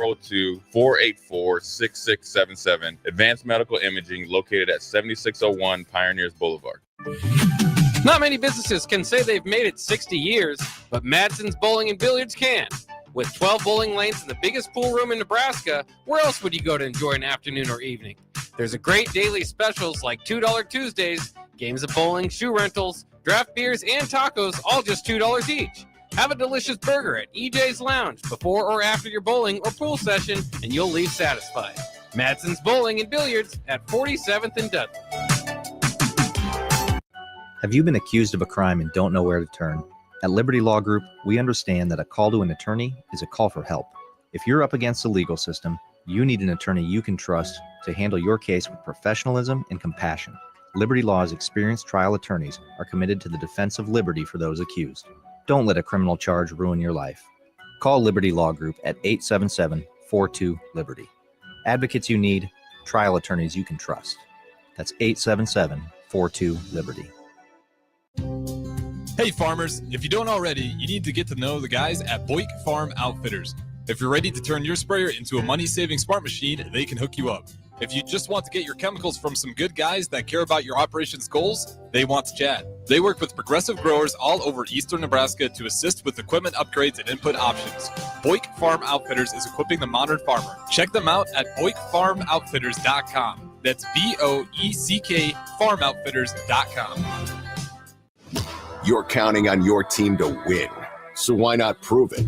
402-484-6677. Advanced Medical Imaging located at 7601 Pioneers Boulevard. Not many businesses can say they've made it 60 years, but Madsen's Bowling and Billiards can. With 12 bowling lanes and the biggest pool room in Nebraska, where else would you go to enjoy an afternoon or evening? There's a great daily specials like $2 Tuesdays, games of bowling, shoe rentals, draft beers, and tacos, all just $2 each. Have a delicious burger at EJ's Lounge before or after your bowling or pool session, and you'll leave satisfied. Madsen's Bowling and Billiards at 47th and Dudley. Have you been accused of a crime and don't know where to turn? At Liberty Law Group, we understand that a call to an attorney is a call for help. If you're up against the legal system, you need an attorney you can trust to handle your case with professionalism and compassion. Liberty Law's experienced trial attorneys are committed to the defense of liberty for those accused. Don't let a criminal charge ruin your life. Call Liberty Law Group at 877-42-LIBERTY. Advocates you need, trial attorneys you can trust. That's 877-42-LIBERTY. Hey farmers, if you don't already, you need to get to know the guys at Boyk Farm Outfitters. If you're ready to turn your sprayer into a money-saving smart machine, they can hook you up. If you just want to get your chemicals from some good guys that care about your operations goals, they want to chat. They work with progressive growers all over eastern Nebraska to assist with equipment upgrades and input options. Boyk Farm Outfitters is equipping the modern farmer. Check them out at BoykFarmOutfitters.com. That's BOECK FarmOutfitters.com. You're counting on your team to win, so why not prove it?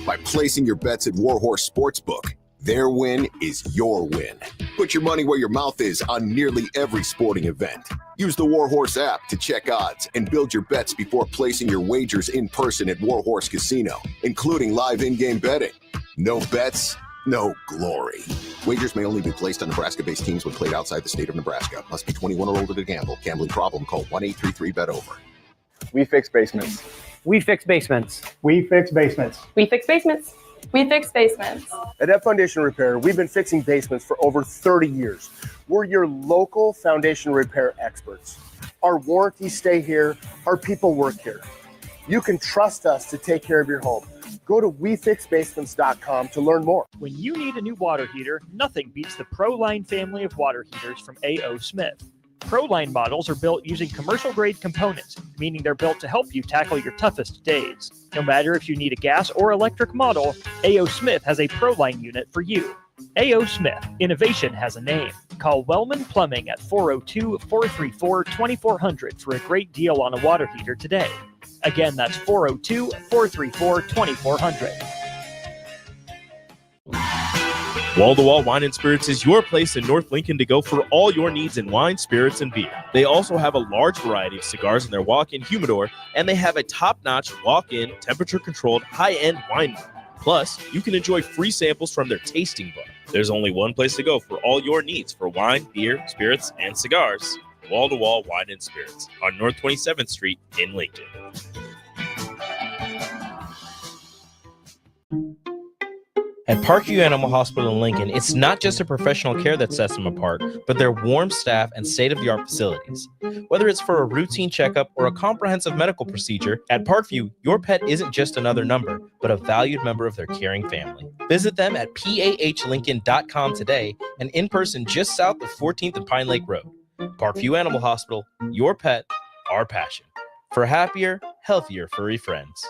By placing your bets at Warhorse Sportsbook. Their win is your win. Put your money where your mouth is on nearly every sporting event. Use the Warhorse app to check odds and build your bets before placing your wagers in person at Warhorse Casino, including live in-game betting. No bets, no glory. Wagers may only be placed on Nebraska-based teams when played outside the state of Nebraska. Must be 21 or older to gamble. Gambling problem? Call 1-833-BET-OVER. We fix basements. We fix basements. We fix basements. We fix basements. We fix basements. At F Foundation Repair, we've been fixing basements for over 30 years. We're your local foundation repair experts. Our warranties stay here. Our people work here. You can trust us to take care of your home. Go to WeFixBasements.com to learn more. When you need a new water heater, nothing beats the ProLine family of water heaters from A.O. Smith. ProLine models are built using commercial-grade components, meaning they're built to help you tackle your toughest days. No matter if you need a gas or electric model, A.O. Smith has a ProLine unit for you. A.O. Smith, innovation has a name. Call Wellman Plumbing at 402-434-2400 for a great deal on a water heater today. Again, that's 402-434-2400. Wall to Wall Wine and Spirits is your place in North Lincoln to go for all your needs in wine, spirits, and beer. They also have a large variety of cigars in their walk-in humidor, and they have a top-notch walk-in, temperature-controlled, high-end wine bar. Plus, you can enjoy free samples from their tasting bar. There's only one place to go for all your needs for wine, beer, spirits, and cigars. Wall to Wall Wine and Spirits on North 27th Street in Lincoln. At Parkview Animal Hospital in Lincoln, it's not just a professional care that sets them apart, but their warm staff and state-of-the-art facilities. Whether it's for a routine checkup or a comprehensive medical procedure, at Parkview, your pet isn't just another number, but a valued member of their caring family. Visit them at PAHLincoln.com today and in person just south of 14th and Pine Lake Road. Parkview Animal Hospital, your pet, our passion. For happier, healthier furry friends.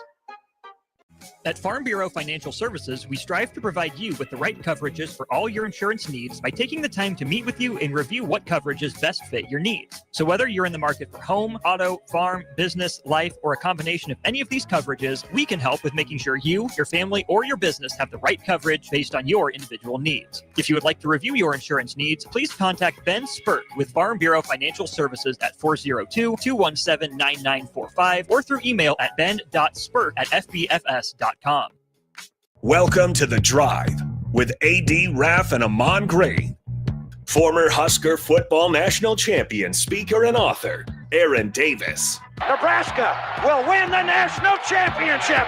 At Farm Bureau Financial Services, we strive to provide you with the right coverages for all your insurance needs by taking the time to meet with you and review what coverages best fit your needs. So whether you're in the market for home, auto, farm, business, life, or a combination of any of these coverages, we can help with making sure you, your family, or your business have the right coverage based on your individual needs. If you would like to review your insurance needs, please contact Ben Spurt with Farm Bureau Financial Services at 402-217-9945 or through email at ben.spurt@fbfs.com. Welcome to The Drive with A.D. Raff and Ahman Gray. Former Husker football national champion, speaker, and author, Aaron Davis. Nebraska will win the national championship.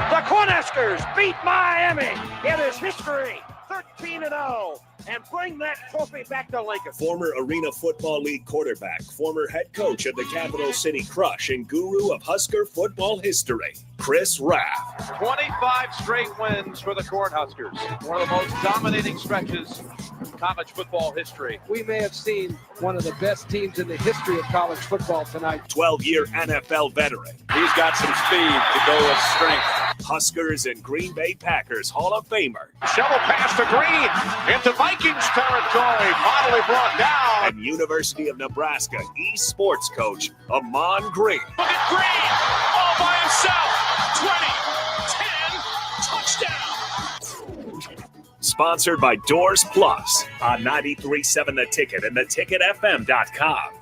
The Cornhuskers beat Miami. It is history, 13-0. and bring that trophy back to Lincoln. Former Arena Football League quarterback, former head coach of the Capital City Crush, and guru of Husker football history, Chris Raff. 25 straight wins for the Cornhuskers. One of the most dominating stretches in college football history. We may have seen one of the best teams in the history of college football tonight. 12-year NFL veteran. He's got some speed to go with strength. Huskers and Green Bay Packers Hall of Famer. Shovel pass to Green into Vikings territory. Finally brought down. And University of Nebraska East sports coach Ahman Green. Look at Green all by himself. 20, 10, touchdown. Sponsored by Doors Plus on 93.7 The Ticket and theticketfm.com.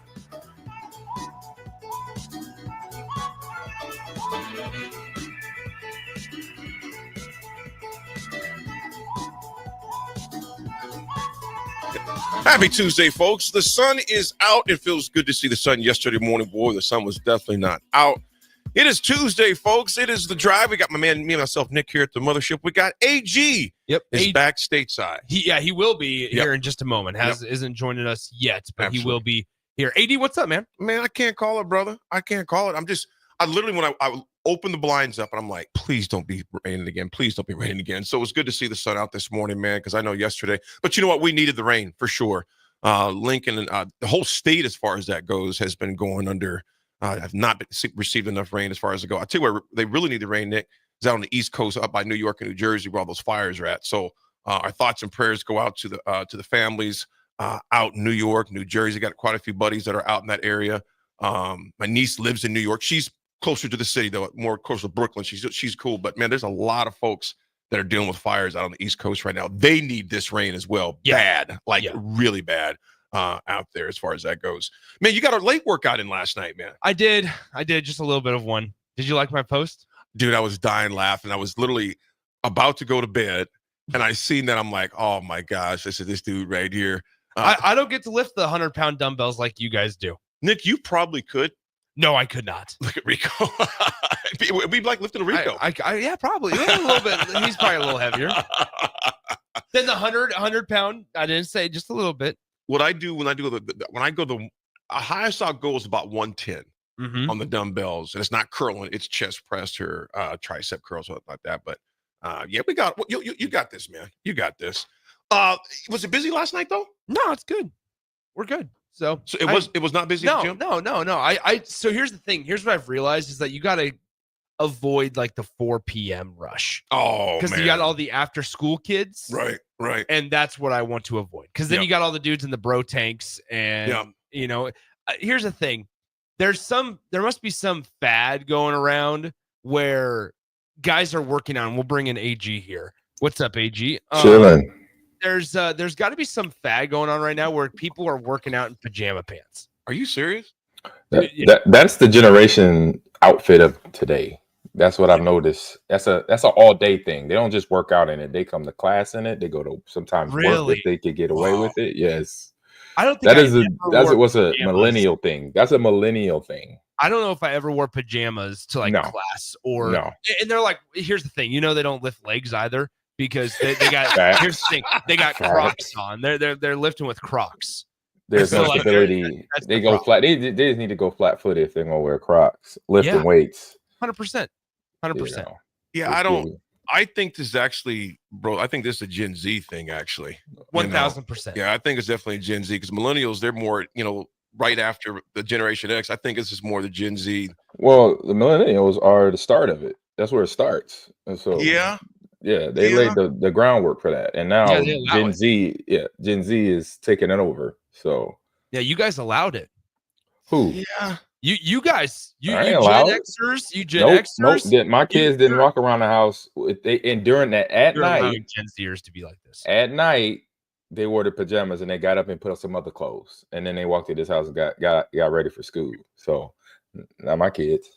Happy Tuesday, folks. The sun is out. It feels good to see the sun. Yesterday morning, boy, the sun was definitely not out. It is Tuesday, folks. It is The Drive. We got my man, me and myself, Nick, here at the mothership. We got AG. Yep. Is back stateside. He will be here in just a moment. Isn't joining us yet, but Absolutely. He will be here. AD, what's up, man? Man, I can't call it, brother. I can't call it. I literally, when I opened the blinds up, and I'm like, please don't be raining again. Please don't be raining again. So it was good to see the sun out this morning, man, because I know yesterday. But you know what? We needed the rain for sure. Lincoln and the whole state, as far as that goes, has been going under. I've not received enough rain as far as to go. I tell you where they really need the rain, Nick, is out on the East Coast, up by New York and New Jersey, where all those fires are at. So our thoughts and prayers go out to the families out in New York, New Jersey. Got quite a few buddies that are out in that area. My niece lives in New York. She's closer to the city, though, more close to Brooklyn. She's cool, but man, there's a lot of folks that are dealing with fires out on the East Coast right now. They need this rain as well, bad, really bad. Out there as far as that goes. Man, you got a late workout in last night, man. I did just a little bit of one. Did you like my post? Dude, I was dying laughing. I was literally about to go to bed, and I seen that. I'm like, oh my gosh, this is this dude right here. I don't get to lift the 100-pound dumbbells like you guys do. Nick, you probably could. No, I could not. Look at Rico. We'd like lifting a Rico. Yeah, probably. A little bit. He's probably a little heavier than the 100-pound. I didn't say, just a little bit. What I do when I go the highest I'll go is about 110 on the dumbbells, and it's not curling, it's chest press or tricep curls, something like that. But yeah, we got you got this, man. You got this. Was it busy last night though? No, it's good. We're good. So it was not busy. No. So here's the thing. Here's what I've realized is that you got to avoid like the 4 p.m. rush. Oh, because you got all the after school kids. Right. And that's what I want to avoid. Because then you got all the dudes in the bro tanks. And, you know, here's the thing. There must be some fad going around where guys are working on. We'll bring in AG here. What's up, AG? Chilling. There's got to be some fad going on right now where people are working out in pajama pants. Are you serious? That's the generation outfit of today. That's what I've noticed. That's an all day thing. They don't just work out in it. They come to class in it. They go to sometimes work if they could get away with it. Yes. I don't think what's a millennial thing. That's a millennial thing. I don't know if I ever wore pajamas to class or no. And they're like, here's the thing, they don't lift legs either because they got here's the thing, they got Crocs on. They're lifting with Crocs. There's no stability. They go flat. They just need to go flat footed if they're gonna wear Crocs, lifting weights. 100%. 100%. Yeah, I think this is actually, bro. I think this is a Gen Z thing, actually. 1,000%. Yeah, I think it's definitely a Gen Z because millennials, they're more, right after the Generation X. I think this is more the Gen Z. Well, the millennials are the start of it. That's where it starts. And so they laid the groundwork for that, and now Gen Z is taking it over. So you guys allowed it. Who? Yeah. You guys, you Gen Xers, Nope. My kids didn't walk around the house. During that at night, Gen Zers to be like this. At night, they wore the pajamas and they got up and put on some other clothes, and then they walked to this house and got ready for school. So, not my kids.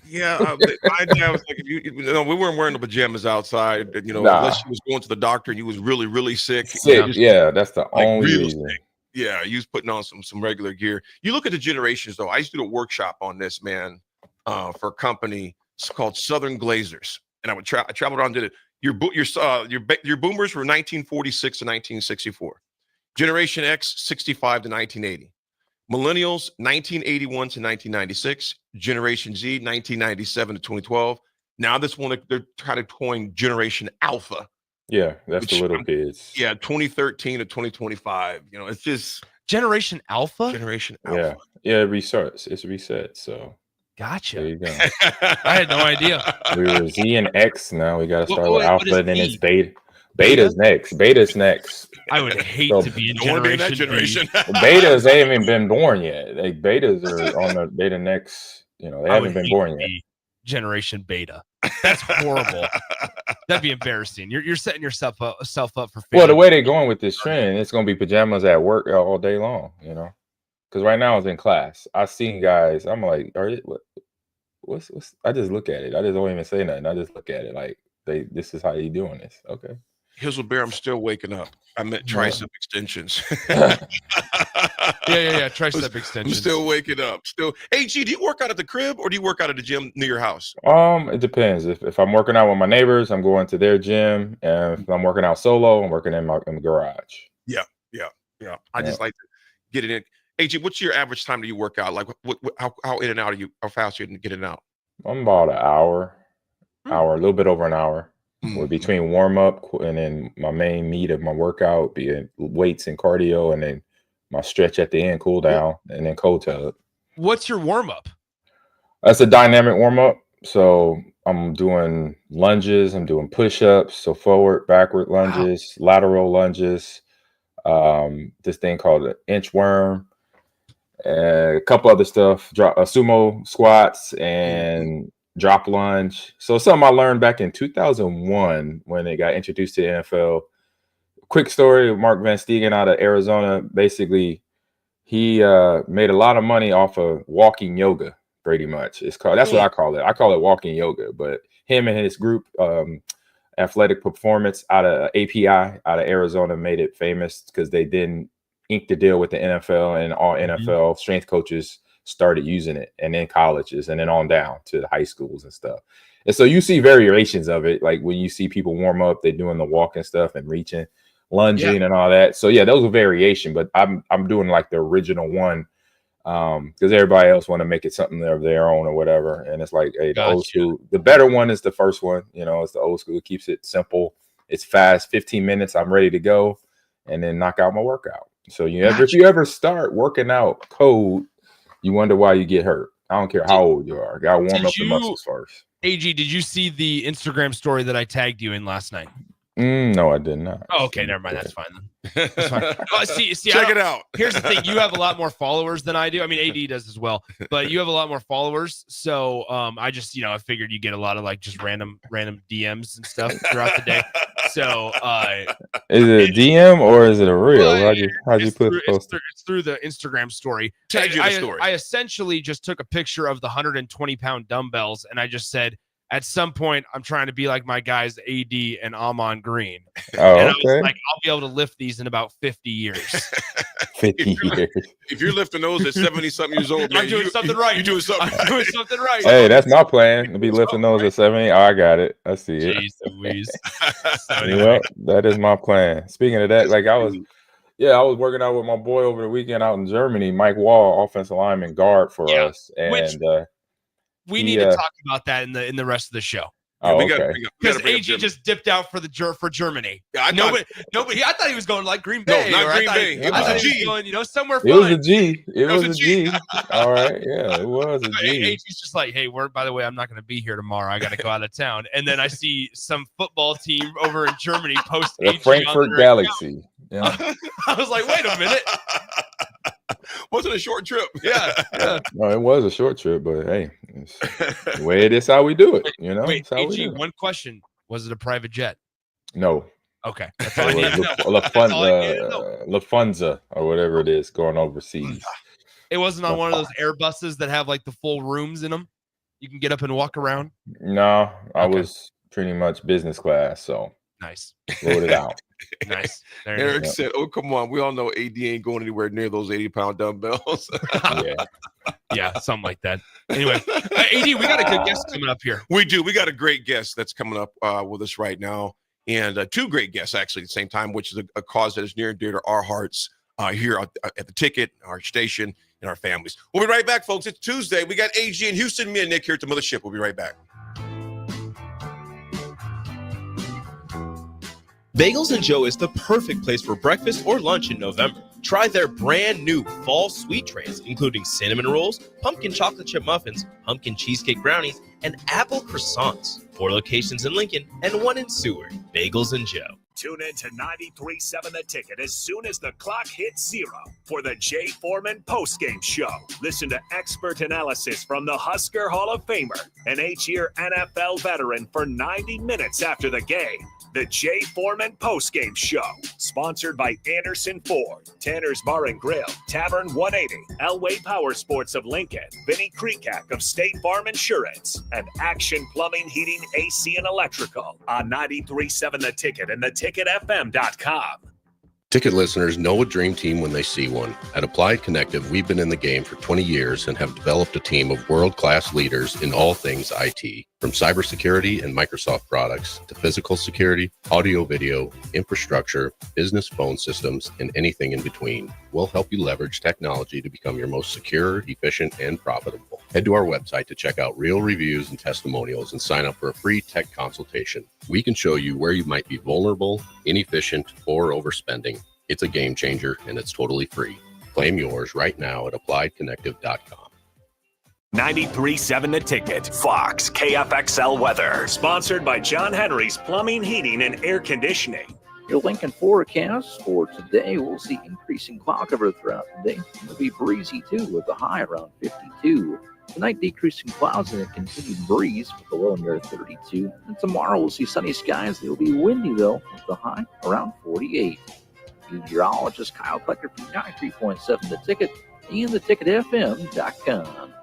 Yeah, my dad was like, we weren't wearing the pajamas outside. Unless you was going to the doctor and you was really, really sick. That's the only reason. Sick. Yeah, you was putting on some regular gear. You look at the generations, though. I used to do a workshop on this, man, for a company called Southern Glazers. And I traveled around and did it. Your boomers were 1946 to 1964. Generation X, 65 to 1980. Millennials, 1981 to 1996. Generation Z, 1997 to 2012. Now this one, they're kind of coining Generation Alpha. Yeah, that's the little kids. Yeah, 2013 to 2025. You know, it's just Generation Alpha. Generation Alpha. Yeah, it resets. It's reset. So gotcha. There you go. I had no idea. We were Z and X. Now we got to start with what Alpha, is and then B? it's Beta. Beta's next. Beta's next. I would hate So- to be in Don't wanna be in that generation. generation. Betas, they haven't been born yet. Like betas are on the beta next. You know, they haven't been born yet. Generation Beta. That's horrible. That'd be embarrassing. You're setting yourself up for failure. Well, the way they're going with this trend, it's going to be pajamas at work all day long. You know, because right now I was in class. I seen guys. I'm like, are it what's? I just look at it. I just don't even say nothing. I just look at it like this is how you doing this. Okay. Hizzle Bear, I'm still waking up. I meant tricep extensions. Yeah. Tricep I'm extensions. still waking up. Still. Hey, G, do you work out at the crib or do you work out at the gym near your house? It depends. If I'm working out with my neighbors, I'm going to their gym, and if I'm working out solo, I'm working in the garage. Yeah. I just like to get it in. Hey, G, what's your average time do you work out? Like, how in and out are you? How fast are you getting out? I'm about an hour, a little bit over an hour. With between warm up and then my main meat of my workout being weights and cardio, and then my stretch at the end, cool down, and then cold tub. What's your warm up? That's a dynamic warm up. So I'm doing lunges, I'm doing push ups, so forward, backward lunges, lateral lunges. This thing called an inchworm, a couple other stuff, sumo squats and drop lunge. So something I learned back in 2001 when it got introduced to the NFL. Quick story: Mark Van Stegen out of Arizona. Basically, he made a lot of money off of walking yoga. Pretty much, that's what I call it. I call it walking yoga. But him and his group, Athletic Performance out of API out of Arizona, made it famous because they didn't ink the deal with the NFL, and all NFL strength coaches started using it, and then colleges, and then on down to the high schools and stuff. And so you see variations of it, like when you see people warm up, they're doing the walking stuff and reaching, lunging, and all that. So yeah, those are variation, but I'm doing like the original one because everybody else want to make it something of their own or whatever. And it's like, hey, the old school, the better one is the first one. You know, it's the old school. It keeps it simple. It's fast. 15 minutes, I'm ready to go, and then knock out my workout. So if you ever start working out cold, you wonder why you get hurt. I don't care how old you are. Got to warm up the muscles first. AG, did you see the Instagram story that I tagged you in last night? No, I did not. Oh, okay, never mind. That's fine then. That's fine. See, check it out. Here's the thing: you have a lot more followers than I do. I mean, AD does as well, but you have a lot more followers. So, I just, I figured you get a lot of like just random DMs and stuff throughout the day. So, is it a DM or is it a reel? How'd you put it's through the Instagram story. Tag you the story. I essentially just took a picture of the 120-pound dumbbells, and I just said, at some point, I'm trying to be like my guys AD and Ahman Green. Oh, and I okay. was like, I'll be able to lift these in about 50 years. 50 years. If you're lifting those at 70-something years old, man, I'm doing something right. You're doing something I'm doing something right. Hey, that's my plan, to be lifting those at 70. Oh, I got it. I see it. Jeez Louise. Well, that is my plan. Speaking of that, like I was working out with my boy over the weekend out in Germany, Mike Wall, offensive lineman guard for us. And we need to talk about that in the rest of the show. Oh, okay. Because AG just dipped out for Germany. Yeah, nobody. I thought he was going like Green Bay. No, not Green Bay. It was a G. Going, somewhere fun. It was a G. It was a G. All right. Yeah, it was a G. AG's just like, hey, by the way, I'm not going to be here tomorrow. I got to go out of town. And then I see some football team over in Germany post the AG Frankfurt Galaxy. Yeah. I was like, wait a minute. Wasn't a short trip. Yeah. No, it was a short trip, but hey, it's the way it is how we do it. Wait, AG, one question. Was it a private jet? No. Okay. That's all I need to know. Lufthansa or whatever it is going overseas. It wasn't on one of those Airbuses that have like the full rooms in them. You can get up and walk around. No, I was pretty much business class. So Nice. Load it out. Nice. There it Eric is. said, "Oh, come on. We all know AD ain't going anywhere near those 80-pound dumbbells." Yeah, something like that. Anyway, AD, we got a good guest coming up here. We do. We got a great guest that's coming up with us right now. And two great guests, actually, at the same time, which is a cause that is near and dear to our hearts here at the Ticket, our station, and our families. We'll be right back, folks. It's Tuesday. We got AG in Houston, me and Nick here at the Mothership. We'll be right back. Bagels and Joe is the perfect place for breakfast or lunch in November. Try their brand new fall sweet trays, including cinnamon rolls, pumpkin chocolate chip muffins, pumpkin cheesecake brownies, and apple croissants. 4 locations in Lincoln and 1 in Seward. Bagels and Joe. Tune in to 93.7 The Ticket as soon as the clock hits 0 for the Jay Foreman postgame show. Listen to expert analysis from the Husker Hall of Famer, an 8-year NFL veteran for 90 minutes after the game. The Jay Foreman postgame show, sponsored by Anderson Ford, Tanner's Bar and Grill, Tavern 180, Elway Power Sports of Lincoln, Vinnie Kreekak of State Farm Insurance, and Action Plumbing, Heating, AC, and Electrical on 93.7 The Ticket and theticketfm.com. Ticket listeners know a dream team when they see one. At Applied Connective, we've been in the game for 20 years and have developed a team of world-class leaders in all things IT. From cybersecurity and Microsoft products to physical security, audio, video, infrastructure, business phone systems, and anything in between, we'll help you leverage technology to become your most secure, efficient, and profitable. Head to our website to check out real reviews and testimonials and sign up for a free tech consultation. We can show you where you might be vulnerable, inefficient, or overspending. It's a game changer, and it's totally free. Claim yours right now at appliedconnective.com. 93.7 The Ticket, Fox, KFXL weather. Sponsored by John Henry's Plumbing, Heating, and Air Conditioning. Your Lincoln forecast for today, we'll see increasing cloud cover throughout the day. It'll be breezy too, with a high around 52. Tonight, decreasing clouds and a continued breeze with a low near 32. And tomorrow, we'll see sunny skies. It'll be windy though, with a high around 48. Meteorologist Kyle Klecker from 93.7 The Ticket and theticketfm.com.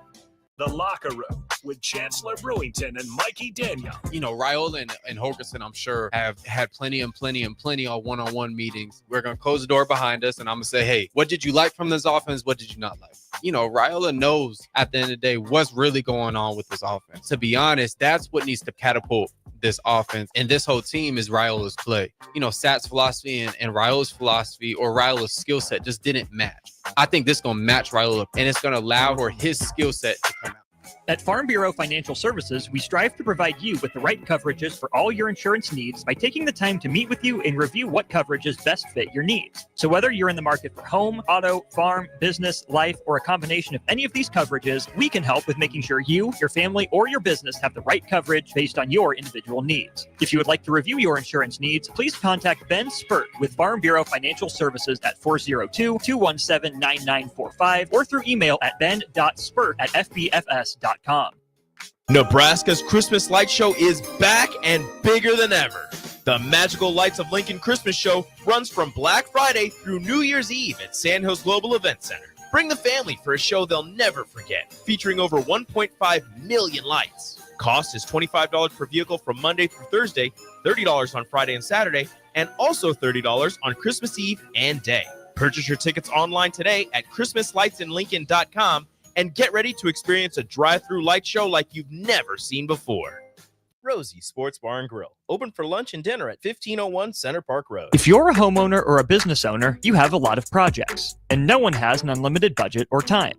The Locker Room with Chancellor Brewington and Mikey Daniel. You know, Raiola and Hogerson, I'm sure, have had plenty of one-on-one meetings. We're going to close the door behind us, and I'm going to say, hey, what did you like from this offense? What did you not like? You know, Raiola knows at the end of the day what's really going on with this offense. To be honest, that's what needs to catapult this offense. And this whole team is Raiola's play. You know, Sat's philosophy and Raiola's philosophy or Raiola's skill set just didn't match. I think this is going to match Raiola, and it's going to allow for his skill set to come out. At Farm Bureau Financial Services, we strive to provide you with the right coverages for all your insurance needs by taking the time to meet with you and review what coverages best fit your needs. So whether you're in the market for home, auto, farm, business, life, or a combination of any of these coverages, we can help with making sure you, your family, or your business have the right coverage based on your individual needs. If you would like to review your insurance needs, please contact Ben Spurt with Farm Bureau Financial Services at 402-217-9945 or through email at ben.spurt@fbfs.com. Nebraska's Christmas Light Show is back and bigger than ever. The Magical Lights of Lincoln Christmas Show runs from Black Friday through New Year's Eve at Sandhills Global Event Center. Bring the family for a show they'll never forget, featuring over 1.5 million lights. Cost is $25 per vehicle from Monday through Thursday, $30 on Friday and Saturday, and also $30 on Christmas Eve and Day. Purchase your tickets online today at ChristmasLightsInLincoln.com and get ready to experience a drive-through light show like you've never seen before. Rosie Sports Bar and Grill, open for lunch and dinner at 1501 Center Park Road. If you're a homeowner or a business owner, you have a lot of projects, and no one has an unlimited budget or time.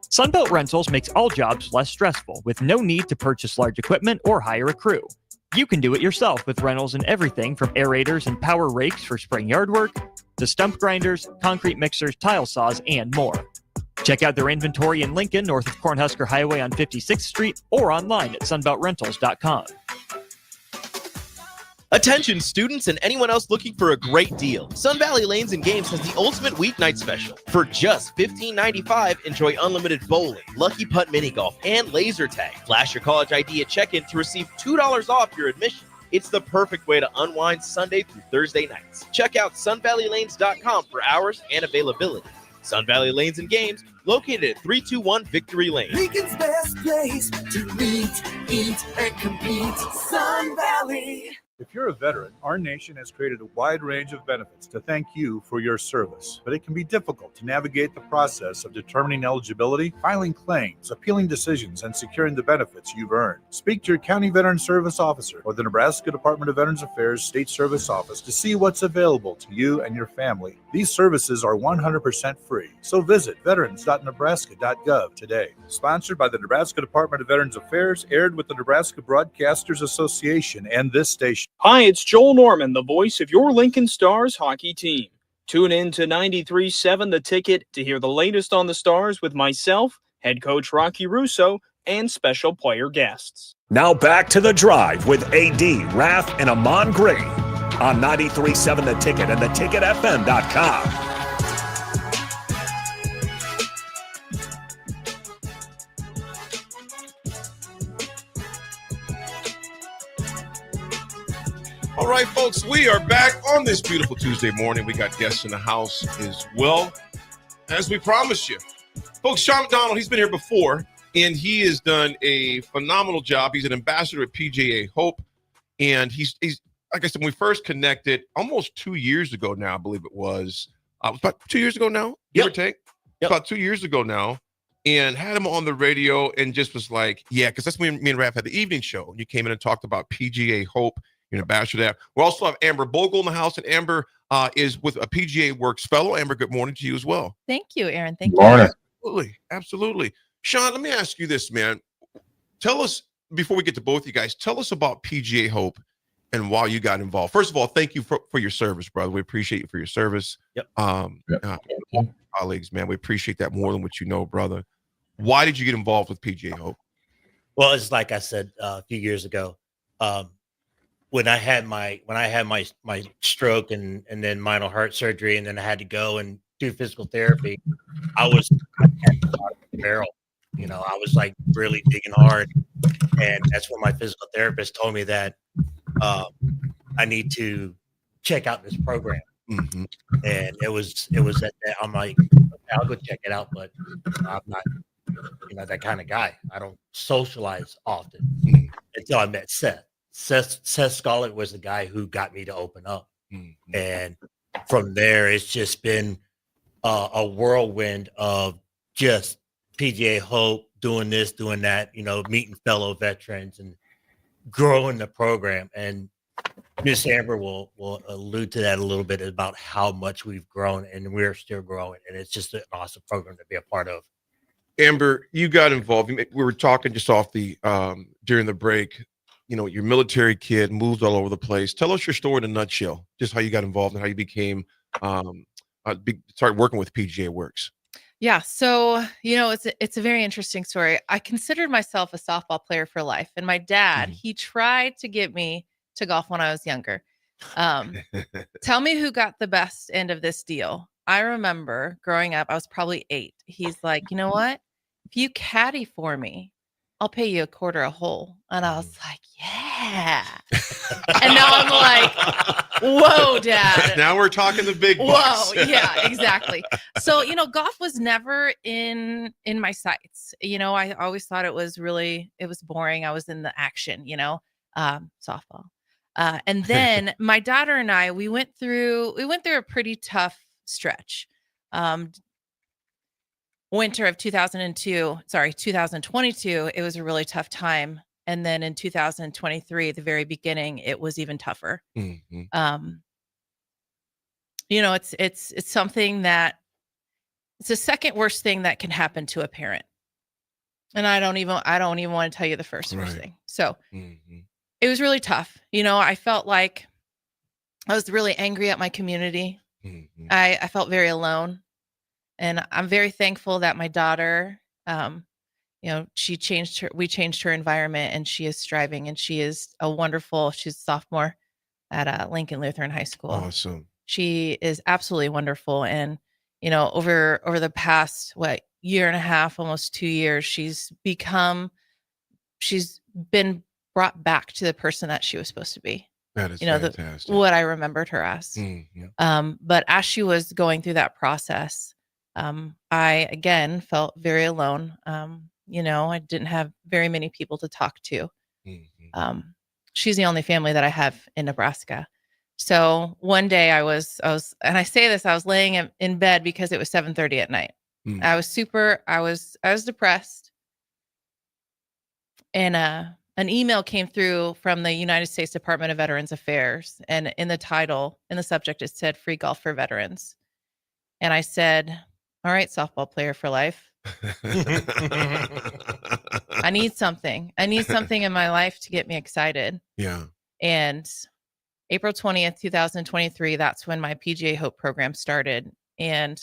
Sunbelt Rentals makes all jobs less stressful with no need to purchase large equipment or hire a crew. You can do it yourself with rentals in everything from aerators and power rakes for spring yard work to stump grinders, concrete mixers, tile saws, and more. Check out their inventory in Lincoln, north of Cornhusker Highway on 56th Street, or online at sunbeltrentals.com. Attention students and anyone else looking for a great deal. Sun Valley Lanes and Games has the ultimate weeknight special. For just $15.95, enjoy unlimited bowling, lucky putt mini golf, and laser tag. Flash your college ID at check-in to receive $2 off your admission. It's the perfect way to unwind Sunday through Thursday nights. Check out sunvalleylanes.com for hours and availability. Sun Valley Lanes and Games, located at 321 Victory Lane. Lincoln's best place to meet, eat, and compete. Sun Valley. If you're a veteran, our nation has created a wide range of benefits to thank you for your service, but it can be difficult to navigate the process of determining eligibility, filing claims, appealing decisions, and securing the benefits you've earned. Speak to your County Veteran Service Officer or the Nebraska Department of Veterans Affairs State Service Office to see what's available to you and your family. These services are 100% free, so visit veterans.nebraska.gov today. Sponsored by the Nebraska Department of Veterans Affairs, aired with the Nebraska Broadcasters Association and this station. Hi, it's Joel Norman, the voice of your Lincoln Stars hockey team. Tune in to 93.7 The Ticket to hear the latest on the Stars with myself, head coach Rocky Russo, and special player guests. Now back to The Drive with AD, Raff, and Ahman Gray on 93.7 The Ticket and theticketfm.com. All right, folks, we are back on this beautiful Tuesday morning. We got guests in the house as well, as we promised you. Folks, Sean McDonald, he's been here before, and he has done a phenomenal job. He's an ambassador at PGA Hope, and he's like I said, when we first connected almost 2 years ago now, I believe it was about 2 years ago now, give or take. About 2 years ago now, and had him on the radio and just was like, yeah, because that's when me and Raff had the evening show. And you came in and talked about PGA Hope. You're an ambassador there. We also have Amber Bogle in the house, and Amber is with a PGA Works fellow. Amber, good morning to you as well. Thank you, Aaron. Thank Morning. you. Absolutely. Sean, let me ask you this, man. Tell us, before we get to both of you guys, tell us about PGA Hope and why you got involved. First of all, thank you for your service, brother. We appreciate you for your service. Colleagues, man, we appreciate that more than what you know, brother. Why did you get involved with PGA Hope? Well, it's like I said a few years ago. When I had my stroke and then minor heart surgery, and then I had to go and do physical therapy, I was at the bottom of the barrel. You know, I was like really digging hard, and that's when my physical therapist told me that I need to check out this program. Mm-hmm. And it was at that I'm like, okay, I'll go check it out, but I'm not, that kind of guy. I don't socialize often until I met Seth. Seth Scarlett was the guy who got me to open up. Mm-hmm. And from there, it's just been a whirlwind of just PGA Hope, doing this, doing that, meeting fellow veterans and growing the program. And Miss Amber will allude to that a little bit about how much we've grown, and we're still growing. And it's just an awesome program to be a part of. Amber, you got involved. We were talking just off the during the break. Your military kid, moved all over the place. Tell us your story in a nutshell, just how you got involved and how you became started working with PGA Works. Yeah. So, it's a very interesting story. I considered myself a softball player for life. And my dad, he tried to get me to golf when I was younger. Tell me who got the best end of this deal. I remember growing up, I was probably 8. He's like, you know what? If you caddy for me, I'll pay you $0.25 a hole. And I was like, yeah. And now I'm like, whoa, Dad. Now we're talking the big bucks. Whoa, yeah, exactly. So, golf was never in my sights. I always thought it was boring. I was in the action, softball. And then my daughter and I, we went through a pretty tough stretch. Winter of 2022, it was a really tough time. And then in 2023, the very beginning, it was even tougher. Mm-hmm. It's something that it's the second worst thing that can happen to a parent. And I don't even want to tell you the worst thing. So it was really tough. I felt like I was really angry at my community. Mm-hmm. I felt very alone. And I'm very thankful that my daughter, we changed her environment, and she is striving, and she's a sophomore at Lincoln Lutheran High School. Awesome. She is absolutely wonderful. And, over the past, year and a half, almost 2 years, she's been brought back to the person that she was supposed to be. That is fantastic. What I remembered her as. But as she was going through that process, I, again, felt very alone. I didn't have very many people to talk to. she's the only family that I have in Nebraska. So one day I was, and I say this, I was laying in bed because it was 7:30 at night. I was depressed. And an email came through from the United States Department of Veterans Affairs. And in the title, in the subject, it said free golf for veterans. And I said, all right, softball player for life. I need something. I need something in my life to get me excited. Yeah. And April 20th, 2023, that's when my PGA Hope program started. And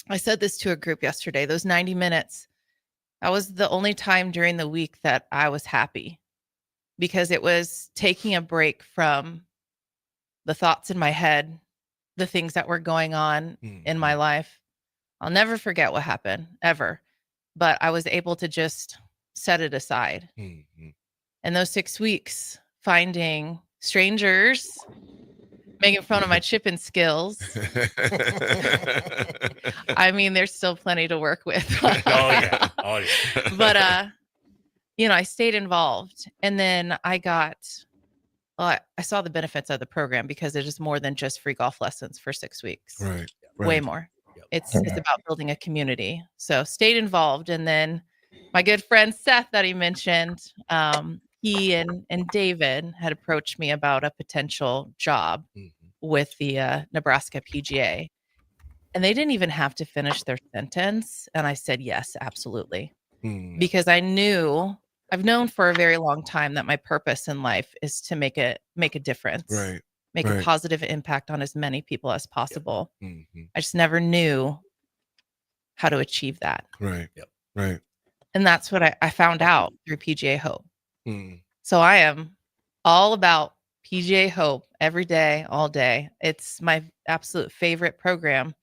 I said this to a group yesterday, those 90 minutes, that was the only time during the week that I was happy, because it was taking a break from the thoughts in my head, the things that were going on in my life. I'll never forget what happened, ever. But I was able to just set it aside. And those 6 weeks, finding strangers, making fun of my chipping skills. I mean, there's still plenty to work with. Oh yeah. But I stayed involved, and then I saw the benefits of the program, because it is more than just free golf lessons for 6 weeks. Right. Way more. It's about building a community. So stayed involved, and then my good friend Seth that he mentioned, he and David had approached me about a potential job with the Nebraska PGA. And they didn't even have to finish their sentence. And I said, yes, absolutely. Because I've known for a very long time that my purpose in life is to make a difference, make a positive impact on as many people as possible. I just never knew how to achieve that. Right. And that's what I found out through PGA Hope. So I am all about PGA Hope every day, all day. It's my absolute favorite program.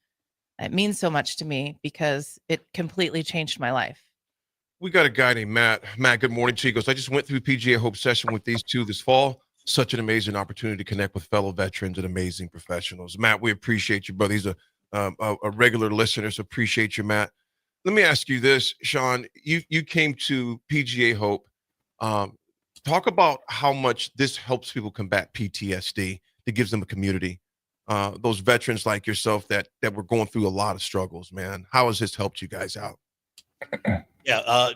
It means so much to me because it completely changed my life. We got a guy named Matt. Matt, good morning to you. He goes, I just went through PGA Hope session with these two this fall. Such an amazing opportunity to connect with fellow veterans and amazing professionals. Matt, we appreciate you, brother. He's a regular listener, so appreciate you, Matt. Let me ask you this, Sean. You came to PGA Hope. Talk about how much this helps people combat PTSD. That gives them a community. Those veterans like yourself that were going through a lot of struggles, man. How has this helped you guys out? Yeah,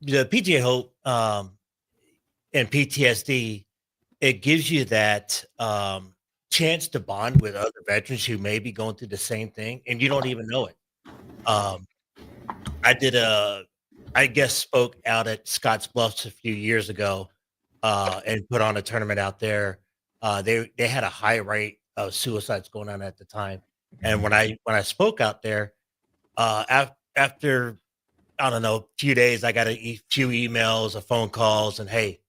the PGA Hope and PTSD, it gives you that chance to bond with other veterans who may be going through the same thing, and you don't even know it. I guess spoke out at Scotts Bluffs a few years ago and put on a tournament out there. They had a high rate of suicides going on at the time, and when I spoke out there, after I don't know, a few days, I got a few emails, a phone calls, and hey,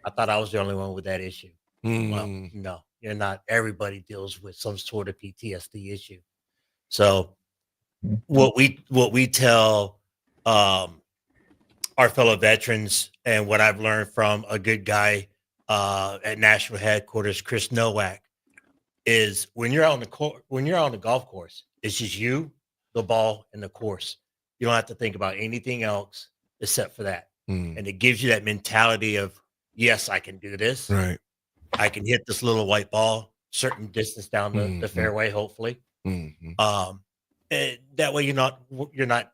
I thought I was the only one with that issue. Well, no, you're not. Everybody deals with some sort of PTSD issue. So what we tell our fellow veterans, and what I've learned from a good guy at national headquarters, Chris Nowak, is when you're on the golf course, it's just you, the ball, and the course. You don't have to think about anything else except for that. And it gives you that mentality of, yes, I can do this. Right. I can hit this little white ball certain distance down the fairway, hopefully. And that way you're not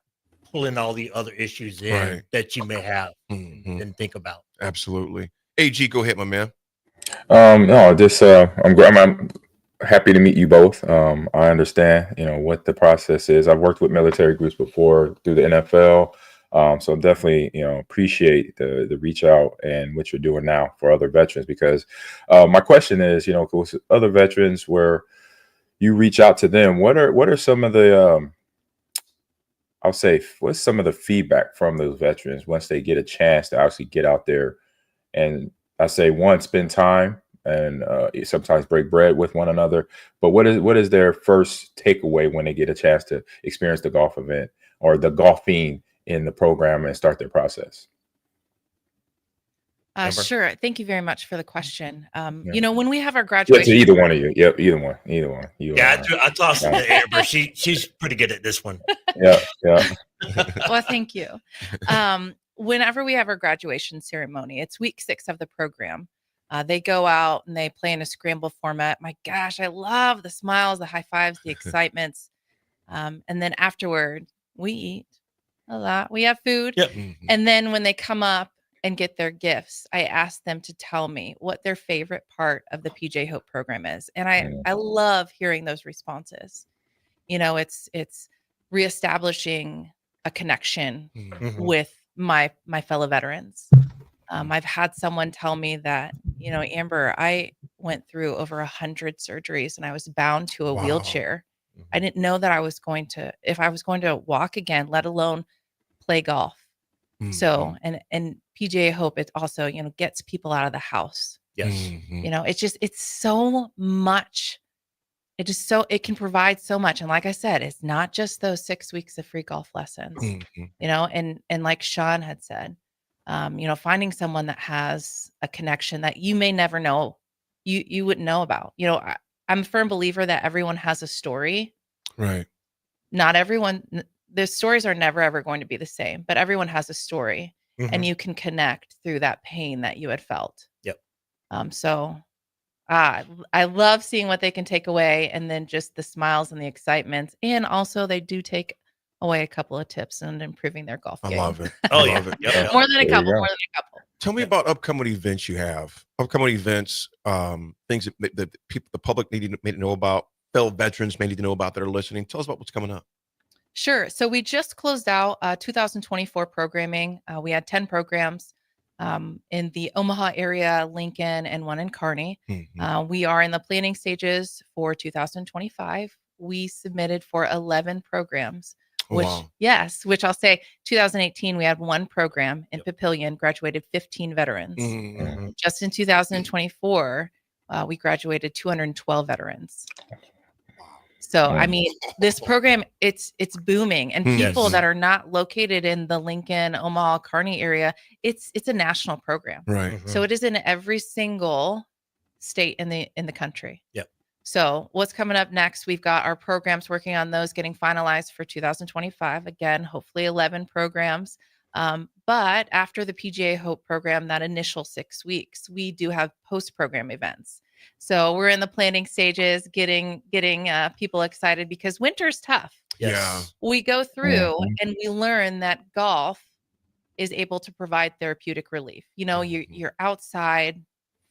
pulling all the other issues in that you may have and think about. Absolutely. AG, go ahead, my man. No, just I'm happy to meet you both. I understand, what the process is. I've worked with military groups before through the NFL. So definitely, appreciate the reach out and what you're doing now for other veterans, because my question is, with other veterans where you reach out to them, what are some of the, what's some of the feedback from those veterans once they get a chance to actually get out there and spend time and sometimes break bread with one another. But what is their first takeaway when they get a chance to experience the golf event or the golfing in the program and start their process? Sure. Thank you very much for the question. When we have our graduation, either one of you. Yep, either one. I tossed it to Amber. She's pretty good at this one. Yeah. Well, thank you. whenever we have our graduation ceremony, it's week 6 of the program. They go out and they play in a scramble format. My gosh, I love the smiles, the high fives, the excitements. And then afterward, we eat a lot. We have food. Yep. And then when they come up and get their gifts, I ask them to tell me what their favorite part of the PJ Hope program is. And I love hearing those responses. You know, it's reestablishing a connection with my fellow veterans. I've had someone tell me that, you know, Amber, I went through over 100 surgeries and I was bound to a wheelchair. I didn't know that if I was going to walk again, let alone play golf. So, and PGA Hope, it also, you know, gets people out of the house. Yes. You know, it's so much. It can provide so much. And like I said, it's not just those 6 weeks of free golf lessons, you know, and like Sean had said, you know, finding someone that has a connection that you may never know, you wouldn't know about. You know, I'm a firm believer that everyone has a story. Right. Not everyone, the stories are never, ever going to be the same, but everyone has a story and you can connect through that pain that you had felt. Yep. So I love seeing what they can take away, and then just the smiles and the excitement. And also they do take away a couple of tips on improving their golf game. I love it. Oh, I yeah. love it. Yep. More than a couple. Tell me about upcoming events you have. Upcoming events, things that people, the public may need to know about, fellow veterans may need to know about that are listening. Tell us about what's coming up. Sure. So we just closed out 2024 programming. We had 10 programs in the Omaha area, Lincoln, and one in Kearney. We are in the planning stages for 2025. We submitted for 11 programs, which which I'll say 2018, we had 1 program in Papillion, graduated 15 veterans. Just in 2024, we graduated 212 veterans. So, I mean, this program, it's booming, and people that are not located in the Lincoln, Omaha, Kearney area, it's a national program. Right. So it is in every single state in the country. Yep. So what's coming up next? We've got our programs, working on those, getting finalized for 2025. Again, hopefully 11 programs. But after the PGA Hope program, that initial 6 weeks, we do have post-program events. So we're in the planning stages, getting people excited, because winter's tough. Yes. Yeah. We go through and we learn that golf is able to provide therapeutic relief. You know, you're outside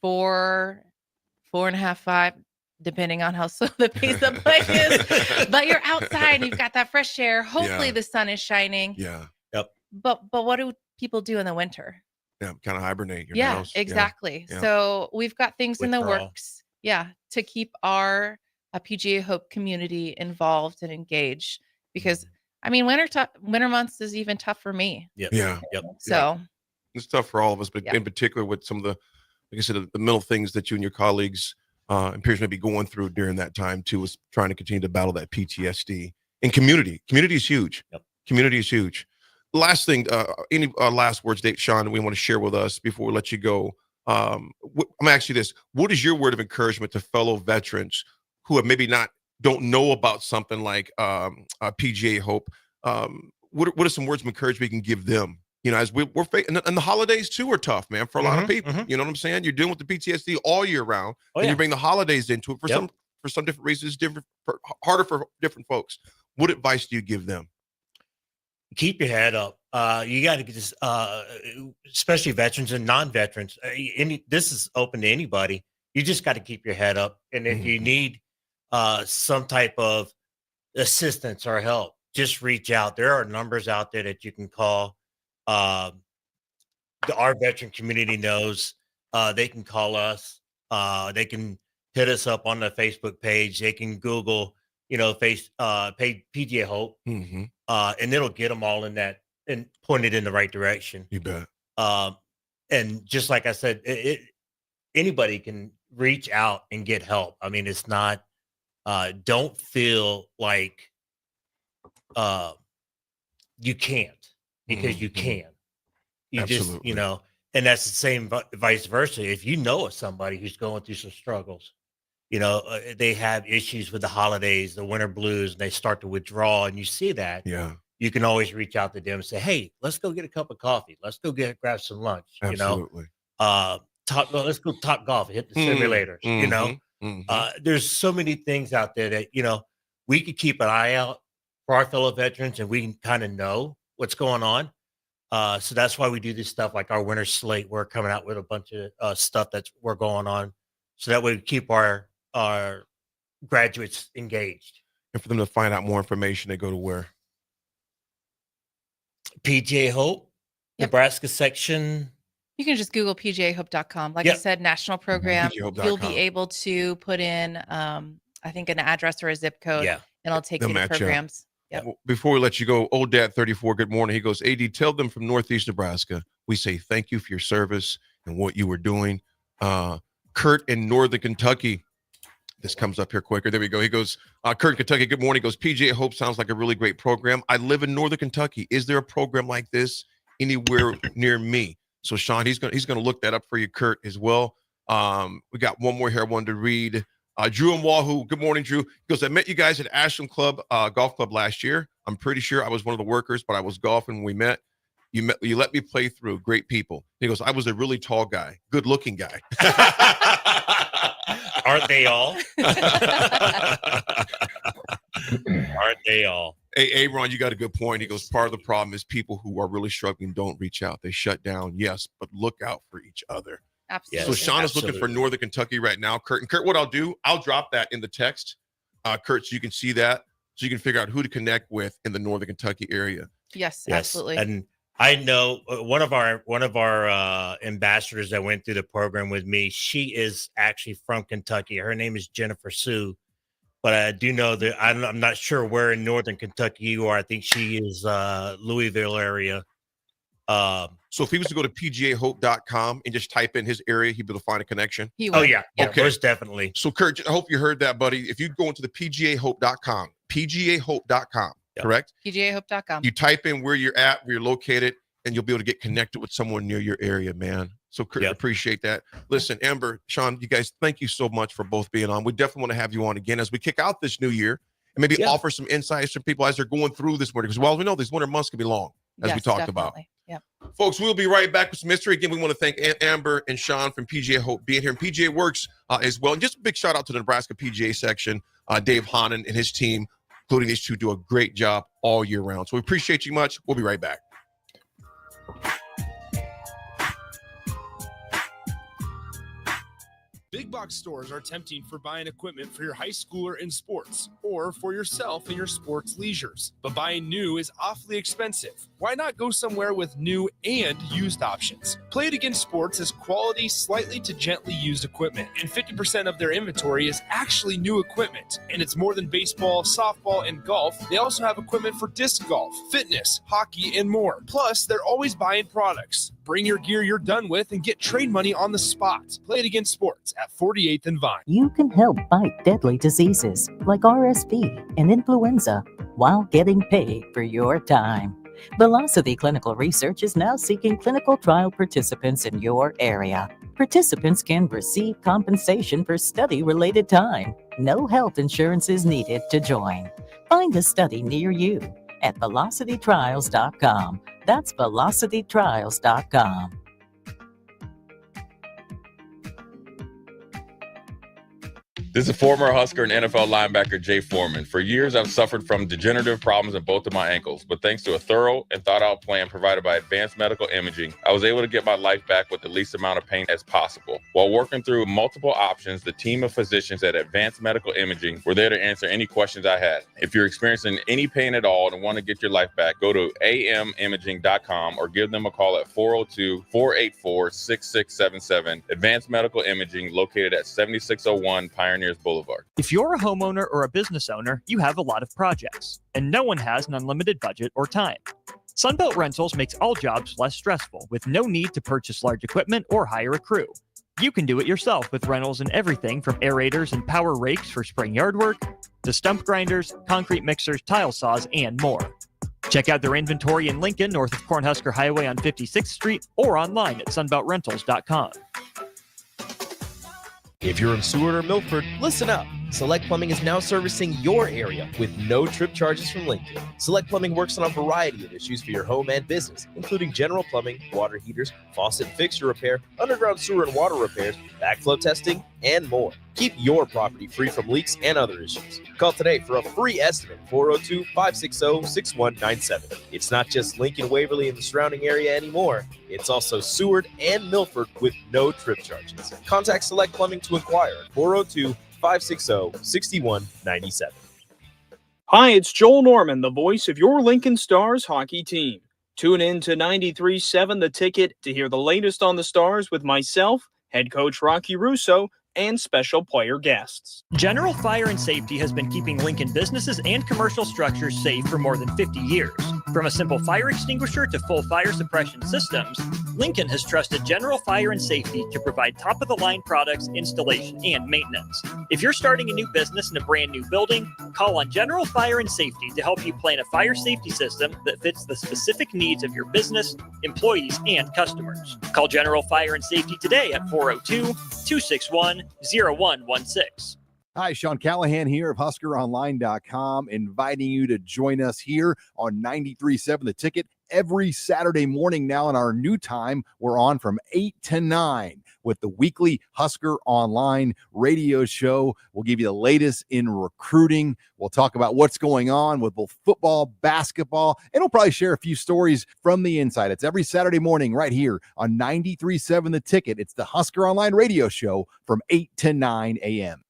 4.5, 5, depending on how slow the pace of play is. But you're outside and you've got that fresh air. Hopefully the sun is shining. Yeah. Yep. But what do people do in the winter? Yeah. Kind of hibernate. Your Yeah, house. exactly. Yeah. So we've got things in the Withdrawal. works. Yeah, to keep our PGA Hope community involved and engaged, because I mean, winter months is even tough for me. Yep. Yeah. Yep. So It's tough for all of us, but in particular with some of the, like I said, the mental things that you and your colleagues and peers may be going through during that time too, is trying to continue to battle that PTSD. And community is huge. Yep. Community is huge. Last thing, any last words, Dave, Sean, we want to share with us before we let you go? I'm gonna ask you this: what is your word of encouragement to fellow veterans who have maybe don't know about something like PGA Hope? What are some words of encouragement you can give them? You know, as we're and the holidays too are tough, man, for a lot of people. You know what I'm saying? You're dealing with the PTSD all year round, and you bring the holidays into it for some different reasons, harder for different folks. What advice do you give them? Keep your head up. You got to get this, especially veterans and non-veterans. This is open to anybody. You just got to keep your head up. And if you need some type of assistance or help, just reach out. There are numbers out there that you can call. Our veteran community knows. They can call us. They can hit us up on the Facebook page. They can Google, page PGA Hope, and it'll get them all in that and point it in the right direction. You bet. And just like I said, anybody can reach out and get help. I mean, it's not. Don't feel like you can't, because you can. You Absolutely. just, and that's the same vice versa. If you know of somebody who's going through some struggles, they have issues with the holidays, the winter blues, and they start to withdraw, and you see that. Yeah. you can always reach out to them and say, hey, let's go get a cup of coffee. Let's go grab some lunch. Absolutely. Let's go talk golf, hit the simulators, There's so many things out there that, we could keep an eye out for our fellow veterans and we can kind of know what's going on. So that's why we do this stuff like our winter slate. We're coming out with a bunch of stuff we're going on. So that way we keep our graduates engaged. And for them to find out more information, they go to where? PGA Hope, Nebraska section. You can just Google pgahope.com. Like I said, national program. You'll be able to put in, I think, an address or a zip code, and it'll take you to programs. Yep. Before we let you go, old dad 34, good morning. He goes, AD, tell them from Northeast Nebraska, we say thank you for your service and what you were doing. Kurt in Northern Kentucky. This comes up here quicker. There we go. He goes, Kurt in Kentucky, good morning. He goes, PGA Hope sounds like a really great program. I live in Northern Kentucky. Is there a program like this anywhere near me? So Sean, he's gonna look that up for you, Kurt, as well. We got one more here I wanted to read. Drew and Wahoo, good morning, Drew. He goes, I met you guys at Ashland Club, Golf Club last year. I'm pretty sure I was one of the workers, but I was golfing when we met. You let me play through. Great people. He goes, I was a really tall guy, good looking guy. Aren't they all? Aren't they all? Hey, Aaron, you got a good point. He goes, part of the problem is people who are really struggling don't reach out. They shut down, yes, but look out for each other. Absolutely. So Sean is looking for Northern Kentucky right now. Kurt, what I'll do, I'll drop that in the text, Kurt, so you can see that, so you can figure out who to connect with in the Northern Kentucky area. Yes, absolutely. And I know one of our ambassadors that went through the program with me. She is actually from Kentucky. Her name is Jennifer Sue, but I do know that I'm not sure where in Northern Kentucky you are. I think she is Louisville area. So if he was to go to pgahope.com and just type in his area, he'd be able to find a connection. Yeah, okay, most definitely. So Kurt, I hope you heard that, buddy. If you go into the pgahope.com, correct? pgahope.com. You type in where you're at, where you're located, and you'll be able to get connected with someone near your area, man. So Kurt, appreciate that. Listen, Amber, Sean, you guys, thank you so much for both being on. We definitely want to have you on again as we kick out this new year and maybe offer some insights to people as they're going through this winter. Because we know these winter months can be long, as we talked about. Yep. Folks, we'll be right back with some history. Again, we want to thank Amber and Sean from PGA Hope being here, and PGA Works as well. And just a big shout out to the Nebraska PGA section. Dave Hanan and his team, including these two, do a great job all year round. So we appreciate you much. We'll be right back. Big box stores are tempting for buying equipment for your high schooler in sports or for yourself in your sports leisures. But buying new is awfully expensive. Why not go somewhere with new and used options? Play It Again Sports is quality, slightly to gently used equipment, and 50% of their inventory is actually new equipment. And it's more than baseball, softball, and golf. They also have equipment for disc golf, fitness, hockey, and more. Plus, they're always buying products. Bring your gear you're done with and get trade money on the spot. Play It Again Sports at 48th and Vine. You can help fight deadly diseases like RSV and influenza while getting paid for your time. Velocity Clinical Research is now seeking clinical trial participants in your area. Participants can receive compensation for study-related time. No health insurance is needed to join. Find a study near you at velocitytrials.com. That's velocitytrials.com. This is former Husker and NFL linebacker Jay Foreman. For years, I've suffered from degenerative problems in both of my ankles, but thanks to a thorough and thought-out plan provided by Advanced Medical Imaging, I was able to get my life back with the least amount of pain as possible. While working through multiple options, the team of physicians at Advanced Medical Imaging were there to answer any questions I had. If you're experiencing any pain at all and want to get your life back, go to amimaging.com or give them a call at 402-484-6677. Advanced Medical Imaging, located at 7601 Pioneers Boulevard. If you're a homeowner or a business owner, you have a lot of projects, and no one has an unlimited budget or time. Sunbelt Rentals makes all jobs less stressful with no need to purchase large equipment or hire a crew. You can do it yourself with rentals and everything from aerators and power rakes for spring yard work to stump grinders, concrete mixers, tile saws, and more. Check out their inventory in Lincoln, north of Cornhusker Highway on 56th Street, or online at sunbeltrentals.com. If you're in Seward or Milford, listen up. Select Plumbing is now servicing your area with no trip charges from Lincoln. Select Plumbing works on a variety of issues for your home and business, including general plumbing, water heaters, faucet and fixture repair, underground sewer and water repairs, backflow testing, and more. Keep your property free from leaks and other issues. Call today for a free estimate, 402-560-6197. It's not just Lincoln, Waverly, and the surrounding area anymore. It's also Seward and Milford with no trip charges. Contact Select Plumbing to inquire at 402-560-6197. Hi, it's Joel Norman, the voice of your Lincoln Stars hockey team. Tune in to 93.7 The Ticket to hear the latest on the Stars with myself, head coach Rocky Russo, and special player guests. General Fire and Safety has been keeping Lincoln businesses and commercial structures safe for more than 50 years. From a simple fire extinguisher to full fire suppression systems, Lincoln has trusted General Fire and Safety to provide top-of-the-line products, installation, and maintenance. If you're starting a new business in a brand new building, call on General Fire and Safety to help you plan a fire safety system that fits the specific needs of your business, employees, and customers. Call General Fire and Safety today at 402-261-0116. Hi, Sean Callahan here of HuskerOnline.com, inviting you to join us here on 93.7 The Ticket every Saturday morning now in our new time. We're on from 8 to 9 with the weekly Husker Online radio show. We'll give you the latest in recruiting. We'll talk about what's going on with both football, basketball, and we'll probably share a few stories from the inside. It's every Saturday morning right here on 93.7 The Ticket. It's the Husker Online radio show from 8 to 9 a.m.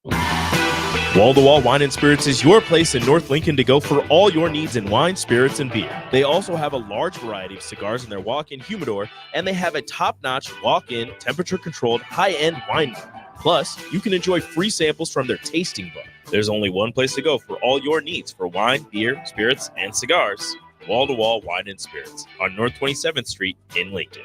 Wall-to-Wall Wine and Spirits is your place in North Lincoln to go for all your needs in wine, spirits, and beer. They also have a large variety of cigars in their walk-in humidor, and they have a top-notch walk-in, temperature-controlled, high-end wine bar. Plus, you can enjoy free samples from their tasting bar. There's only one place to go for all your needs for wine, beer, spirits, and cigars. Wall-to-Wall Wine and Spirits on North 27th Street in Lincoln.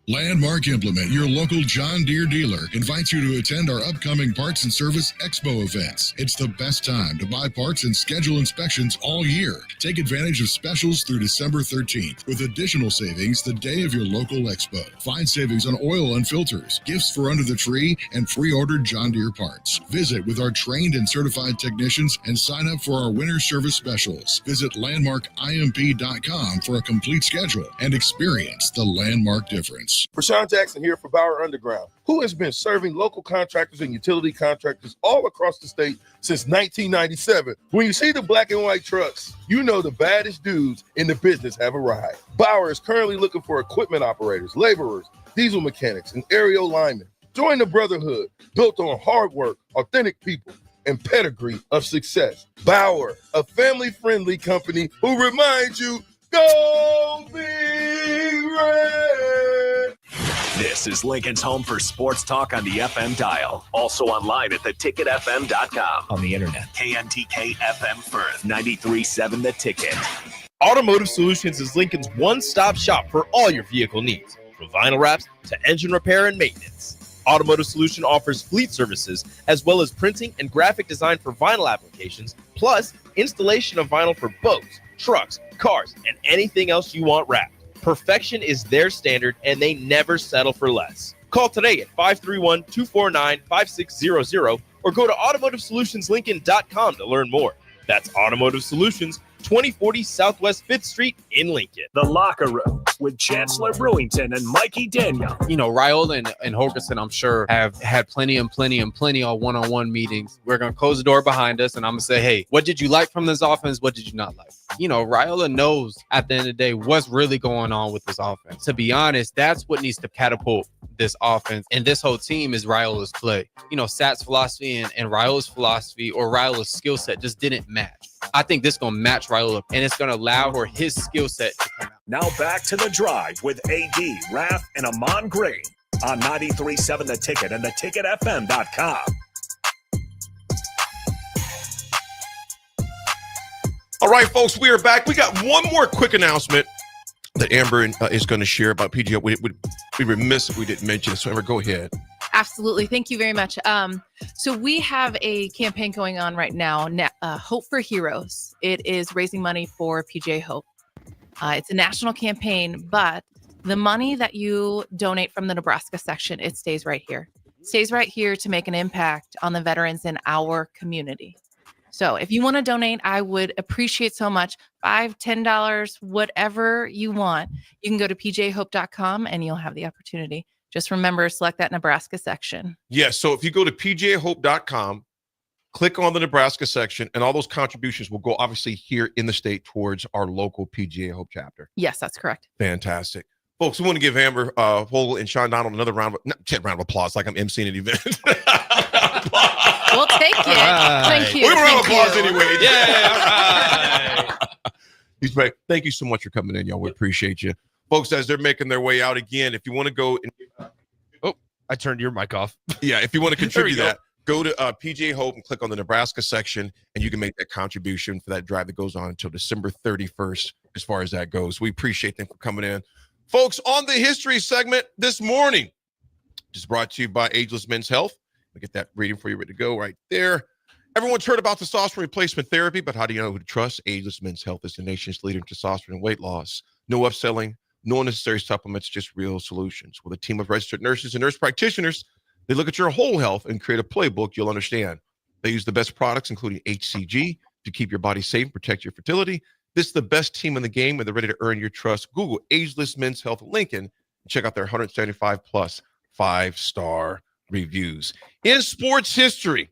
Landmark Implement, your local John Deere dealer, invites you to attend our upcoming Parts and Service Expo events. It's the best time to buy parts and schedule inspections all year. Take advantage of specials through December 13th with additional savings the day of your local expo. Find savings on oil and filters, gifts for under the tree, and pre-ordered John Deere parts. Visit with our trained and certified technicians and sign up for our winter service specials. Visit landmarkimp.com for a complete schedule and experience the Landmark difference. Rashawn Jackson here for Bauer Underground, who has been serving local contractors and utility contractors all across the state since 1997. When you see the black and white trucks, you know the baddest dudes in the business have arrived. Bauer is currently looking for equipment operators, laborers, diesel mechanics, and aerial linemen. Join the brotherhood built on hard work, authentic people, and pedigree of success. Bauer, a family-friendly company who reminds you, go Big Red! This is Lincoln's home for sports talk on the FM dial. Also online at theticketfm.com. On the internet. KNTK FM Firth, 93.7 The Ticket. Automotive Solutions is Lincoln's one-stop shop for all your vehicle needs, from vinyl wraps to engine repair and maintenance. Automotive Solution offers fleet services as well as printing and graphic design for vinyl applications, plus installation of vinyl for boats, trucks, cars, and anything else you want wrapped. Perfection is their standard, and they never settle for less. Call today at 531-249-5600 or go to automotivesolutionslincoln.com to learn more. That's Automotive Solutions, 2040 Southwest 5th Street in Lincoln. The Locker Room with Chancellor Brewington and Mikey Daniel. You know, Raiola and Holgerson, I'm sure, have had plenty of one-on-one meetings. We're going to close the door behind us, and I'm going to say, hey, what did you like from this offense? What did you not like? You know, Raiola knows at the end of the day what's really going on with this offense. To be honest, that's what needs to catapult this offense. And this whole team is Raiola's play. You know, Sat's philosophy and Raiola's philosophy or Raiola's skill set just didn't match. I think this is going to match Raiola, and it's going to allow for his skill set to come out. Now back to The Drive with AD, Raff, and Ahman Green on 93.7 The Ticket and theticketfm.com. All right, folks, we are back. We got one more quick announcement that Amber is going to share about PGO. We'd be remiss if we didn't mention it. So, Amber, go ahead. Absolutely. Thank you very much. So we have a campaign going on right now, Hope for Heroes. It is raising money for PGA Hope. It's a national campaign, but the money that you donate from the Nebraska section, it stays right here. stays right here to make an impact on the veterans in our community. So if you want to donate, I would appreciate so much. $5, $10, whatever you want. You can go to pjhope.com and you'll have the opportunity. Just remember, select that Nebraska section. Yes. So if you go to pjhope.com, click on the Nebraska section, and all those contributions will go obviously here in the state towards our local PGA Hope chapter. Yes, that's correct. Fantastic. Folks, we want to give Amber Vogel and Sean Donald another round of applause, like I'm emceeing an event. We'll take it. Thank you. We have a round of Thank applause you. anyway. Yeah, all right. Thank you so much for coming in, y'all. We appreciate you. Folks, as they're making their way out again, if you want to go and I turned your mic off. Yeah, if you want to contribute There we that, go to PGA Hope and click on the Nebraska section, and you can make that contribution for that drive that goes on until December 31st, as far as that goes. We appreciate them for coming in. Folks, on the history segment this morning, just brought to you by Ageless Men's Health. I'll get that reading for you ready to go right there. Everyone's heard about testosterone replacement therapy, but how do you know who to trust? Ageless Men's Health is the nation's leader in testosterone and weight loss. No upselling, no unnecessary supplements, just real solutions. With a team of registered nurses and nurse practitioners, they look at your whole health and create a playbook you'll understand. They use the best products, including HCG, to keep your body safe and protect your fertility. This is the best team in the game, and they're ready to earn your trust. Google Ageless Men's Health Lincoln and check out their 175 plus 5-star reviews. In sports history,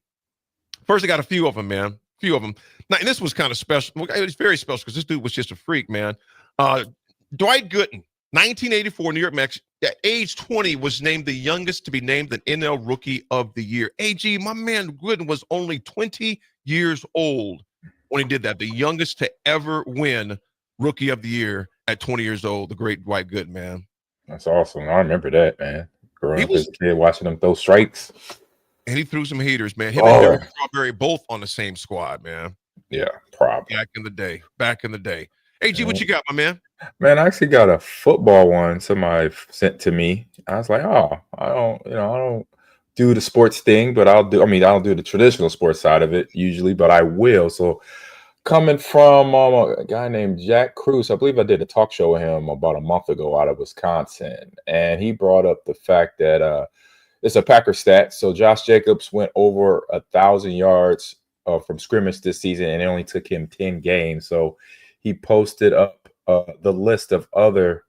first I got a few of them, man. A few of them. Now, and this was kind of special. It was very special because this dude was just a freak, man. Dwight Gooden, 1984 New York Mets, at age 20, was named the youngest to be named an NL Rookie of the Year. AG, my man Gooden was only 20 years old when he did that. The youngest to ever win Rookie of the Year at 20 years old. The great Dwight Gooden, man. That's awesome. I remember that, man. Growing up as a kid, watching them throw strikes. And he threw some heaters, man. Him and Derek Strawberry both on the same squad, man. Yeah, probably. Back in the day. AG, what you got, my man? Man, I actually got a football one somebody sent to me. I was like, oh, I don't do the sports thing, but I'll do the traditional sports side of it usually, but I will. So coming from a guy named Jack Cruz, I believe I did a talk show with him about a month ago out of Wisconsin, and he brought up the fact that it's a Packer stat. So Josh Jacobs went over 1,000 yards from scrimmage this season, and it only took him 10 games. So he posted up the list of other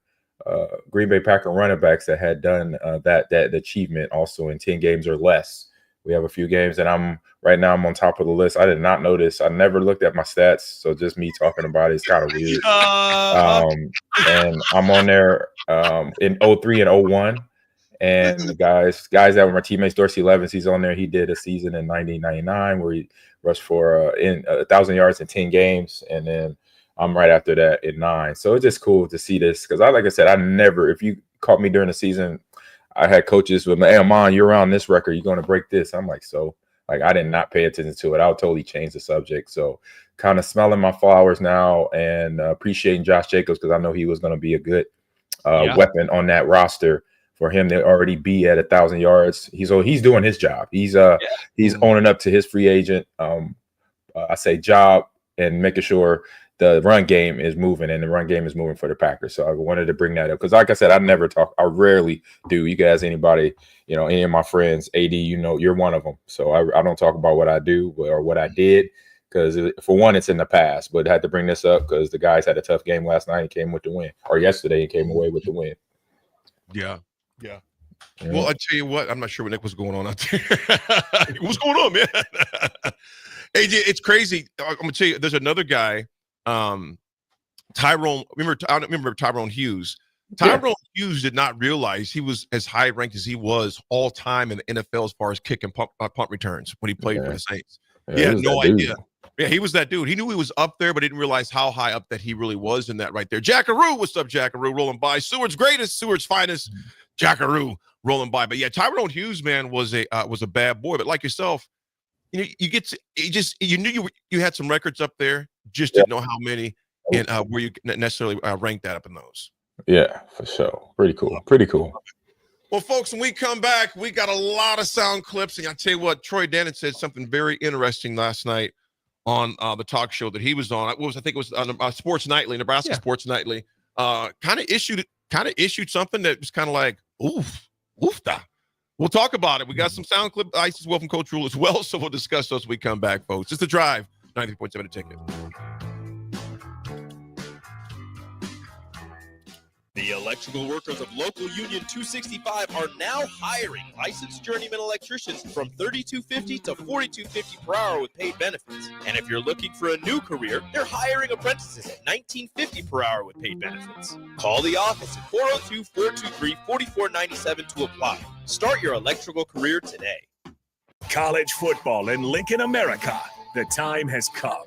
Green Bay Packer running backs that had done that achievement also in 10 games or less. We have a few games, and I'm on top of the list. I did not notice. I never looked at my stats, so just me talking about it is kind of weird. And I'm on there in 03 and 01. And the guys that were my teammates, Dorsey Levens, he's on there. He did a season in 1999 where he rushed for 1,000 yards in 10 games, and then I'm right after that in 9. So it's just cool to see this because like I said, if you caught me during the season, I had coaches with me, hey, Ahman, you're on this record, you're going to break this. I'm like, so I did not pay attention to it. I'll totally change the subject. So kind of smelling my flowers now and appreciating Josh Jacobs because I know he was going to be a good weapon on that roster. For him to already be at 1,000 yards, he's doing his job. He's owning up to his free agent. I say job and making sure the run game is moving, and the run game is moving for the Packers. So I wanted to bring that up because, like I said, I rarely do. You guys, anybody, any of my friends, AD, you're one of them. So I don't talk about what I do or what I did because, for one, it's in the past. But I had to bring this up because the guys had a tough game last night and came with the win, or yesterday and came away with the win. Yeah. Well, I tell you what, I'm not sure what Nick was going on out there. What's going on, man? AJ, it's crazy. I'm gonna tell you, there's another guy, Tyrone. I remember Tyrone Hughes. Tyrone Hughes did not realize he was as high ranked as he was all time in the NFL as far as kick and punt returns when he played for the Saints. He had no idea. Yeah, he was that dude. He knew he was up there, but didn't realize how high up that he really was in that right there. Jackaroo, what's up, Jackaroo? Rolling by. Seward's greatest, Seward's finest. Jackaroo rolling by. But yeah, Tyrone Hughes, man, was a bad boy. But like yourself, you knew you had some records up there, just didn't know how many and where you necessarily ranked that up in those. Yeah, for sure. Pretty cool. Well, folks, when we come back, we got a lot of sound clips, and I tell you what, Troy Dannon said something very interesting last night on the talk show that he was on. I think it was on Sports Nightly, Nebraska Sports Nightly. Kind of issued something that was kind of like, oofda. We'll talk about it. We got some sound clip ice as well from Coach Rule as well, so we'll discuss those when we come back, folks. It's The Drive, 93.7 The Ticket. The electrical workers of local Union 265 are now hiring licensed journeyman electricians from $32.50 to $42.50 per hour with paid benefits. And if you're looking for a new career, they're hiring apprentices at $19.50 per hour with paid benefits. Call the office at 402-423-4497 to apply. Start your electrical career today. College football in Lincoln, America. The time has come.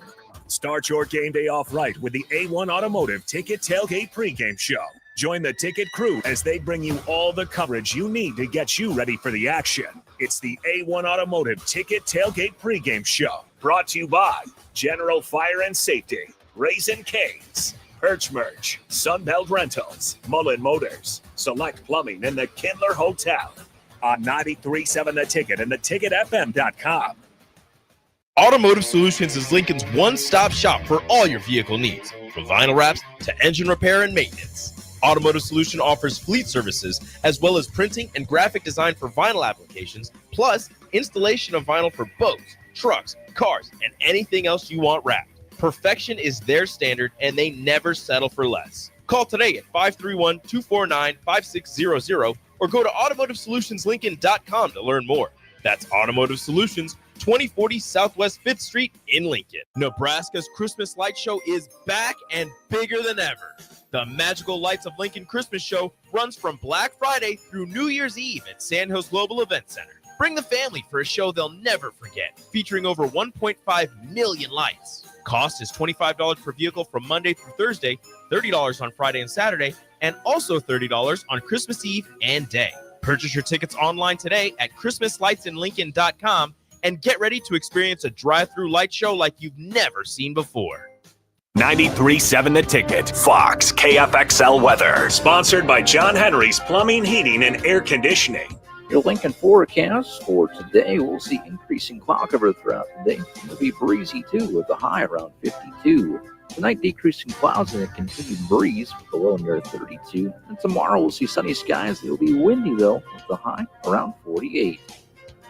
Start your game day off right with the A1 Automotive Ticket Tailgate pregame show. Join the Ticket crew as they bring you all the coverage you need to get you ready for the action. It's the A1 Automotive Ticket Tailgate pregame show. Brought to you by General Fire and Safety, Raisin Canes, Perch Merch, Sunbelt Rentals, Mullen Motors, Select Plumbing, and the Kindler Hotel. On 93.7 The Ticket and theticketfm.com. Automotive Solutions is Lincoln's one-stop shop for all your vehicle needs, from vinyl wraps to engine repair and maintenance. Automotive Solution offers fleet services as well as printing and graphic design for vinyl applications, plus installation of vinyl for boats, trucks, cars, and anything else you want wrapped. Perfection is their standard, and they never settle for less. Call today at 531-249-5600 or go to automotivesolutionslincoln.com to learn more. That's Automotive Solutions, 2040 Southwest 5th Street in Lincoln. Nebraska's Christmas Light Show is back and bigger than ever. The Magical Lights of Lincoln Christmas Show runs from Black Friday through New Year's Eve at Sandhills Global Event Center. Bring the family for a show they'll never forget, featuring over 1.5 million lights. Cost is $25 per vehicle from Monday through Thursday, $30 on Friday and Saturday, and also $30 on Christmas Eve and Day. Purchase your tickets online today at ChristmasLightsInLincoln.com and get ready to experience a drive-through light show like you've never seen before. 93.7 The Ticket, Fox KFXL weather. Sponsored by John Henry's Plumbing, Heating, and Air Conditioning. Your Lincoln forecast for today, we'll see increasing cloud cover throughout the day. It'll be breezy too with a high around 52. Tonight, decreasing clouds and a continued breeze with the low near 32. And tomorrow, we'll see sunny skies. It'll be windy though with the high around 48.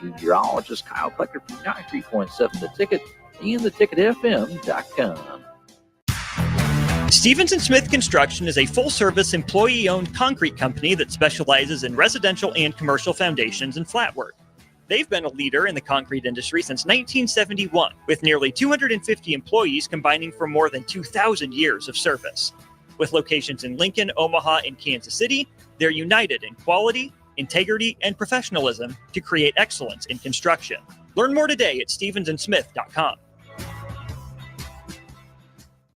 Meteorologist Kyle Plecker from 93.7 The Ticket and theticketfm.com. Stevens & Smith Construction is a full-service, employee-owned concrete company that specializes in residential and commercial foundations and flat work. They've been a leader in the concrete industry since 1971, with nearly 250 employees combining for more than 2,000 years of service. With locations in Lincoln, Omaha, and Kansas City, they're united in quality, integrity, and professionalism to create excellence in construction. Learn more today at stevensandsmith.com.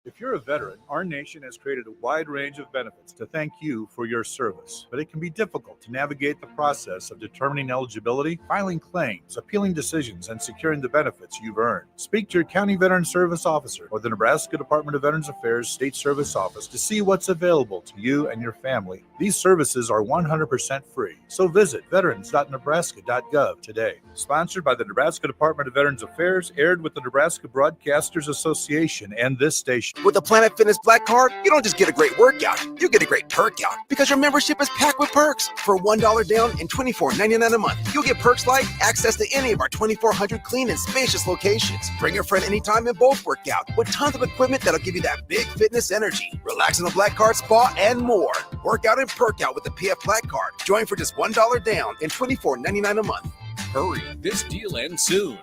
If you're a veteran, our nation has created a wide range of benefits to thank you for your service. But it can be difficult to navigate the process of determining eligibility, filing claims, appealing decisions, and securing the benefits you've earned. Speak to your County Veteran Service Officer or the Nebraska Department of Veterans Affairs State Service Office to see what's available to you and your family. These services are 100% free. So visit veterans.nebraska.gov today. Sponsored by the Nebraska Department of Veterans Affairs, aired with the Nebraska Broadcasters Association and this station. With the Planet Fitness Black Card, you don't just get a great workout, you get a great perk out because your membership is packed with perks. For $1 down and $24.99 a month, you'll get perks like access to any of our 2,400 clean and spacious locations. Bring a friend anytime and both work out with tons of equipment that'll give you that big fitness energy. Relax in the Black Card spa and more. Work out and perk out with the PF Black Card. Join for just $1 down and $24.99 a month. Hurry, this deal ends soon.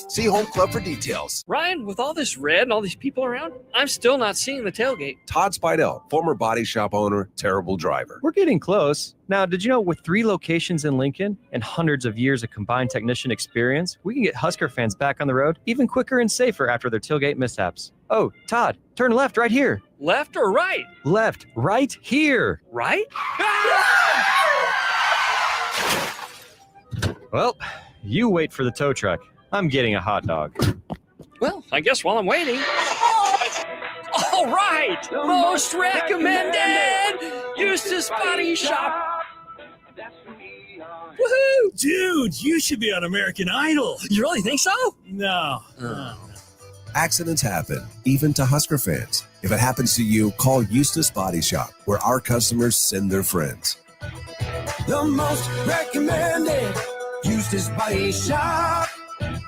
See Home Club for details. Ryan, with all this red and all these people around, I'm still not seeing the tailgate. Todd Spidell, former body shop owner, terrible driver. We're getting close. Now, did you know with 3 locations in Lincoln and hundreds of years of combined technician experience, we can get Husker fans back on the road even quicker and safer after their tailgate mishaps? Oh, Todd, turn left right here. Left or right? Left, right here. Right? Well, you wait for the tow truck. I'm getting a hot dog. Well, I guess while I'm waiting. All right! Most recommended! Eustace Body Shop! Woohoo! Dude, you should be on American Idol. You really think so? No. Accidents happen, even to Husker fans. If it happens to you, call Eustace Body Shop, where our customers send their friends. The most recommended Eustace Body Shop.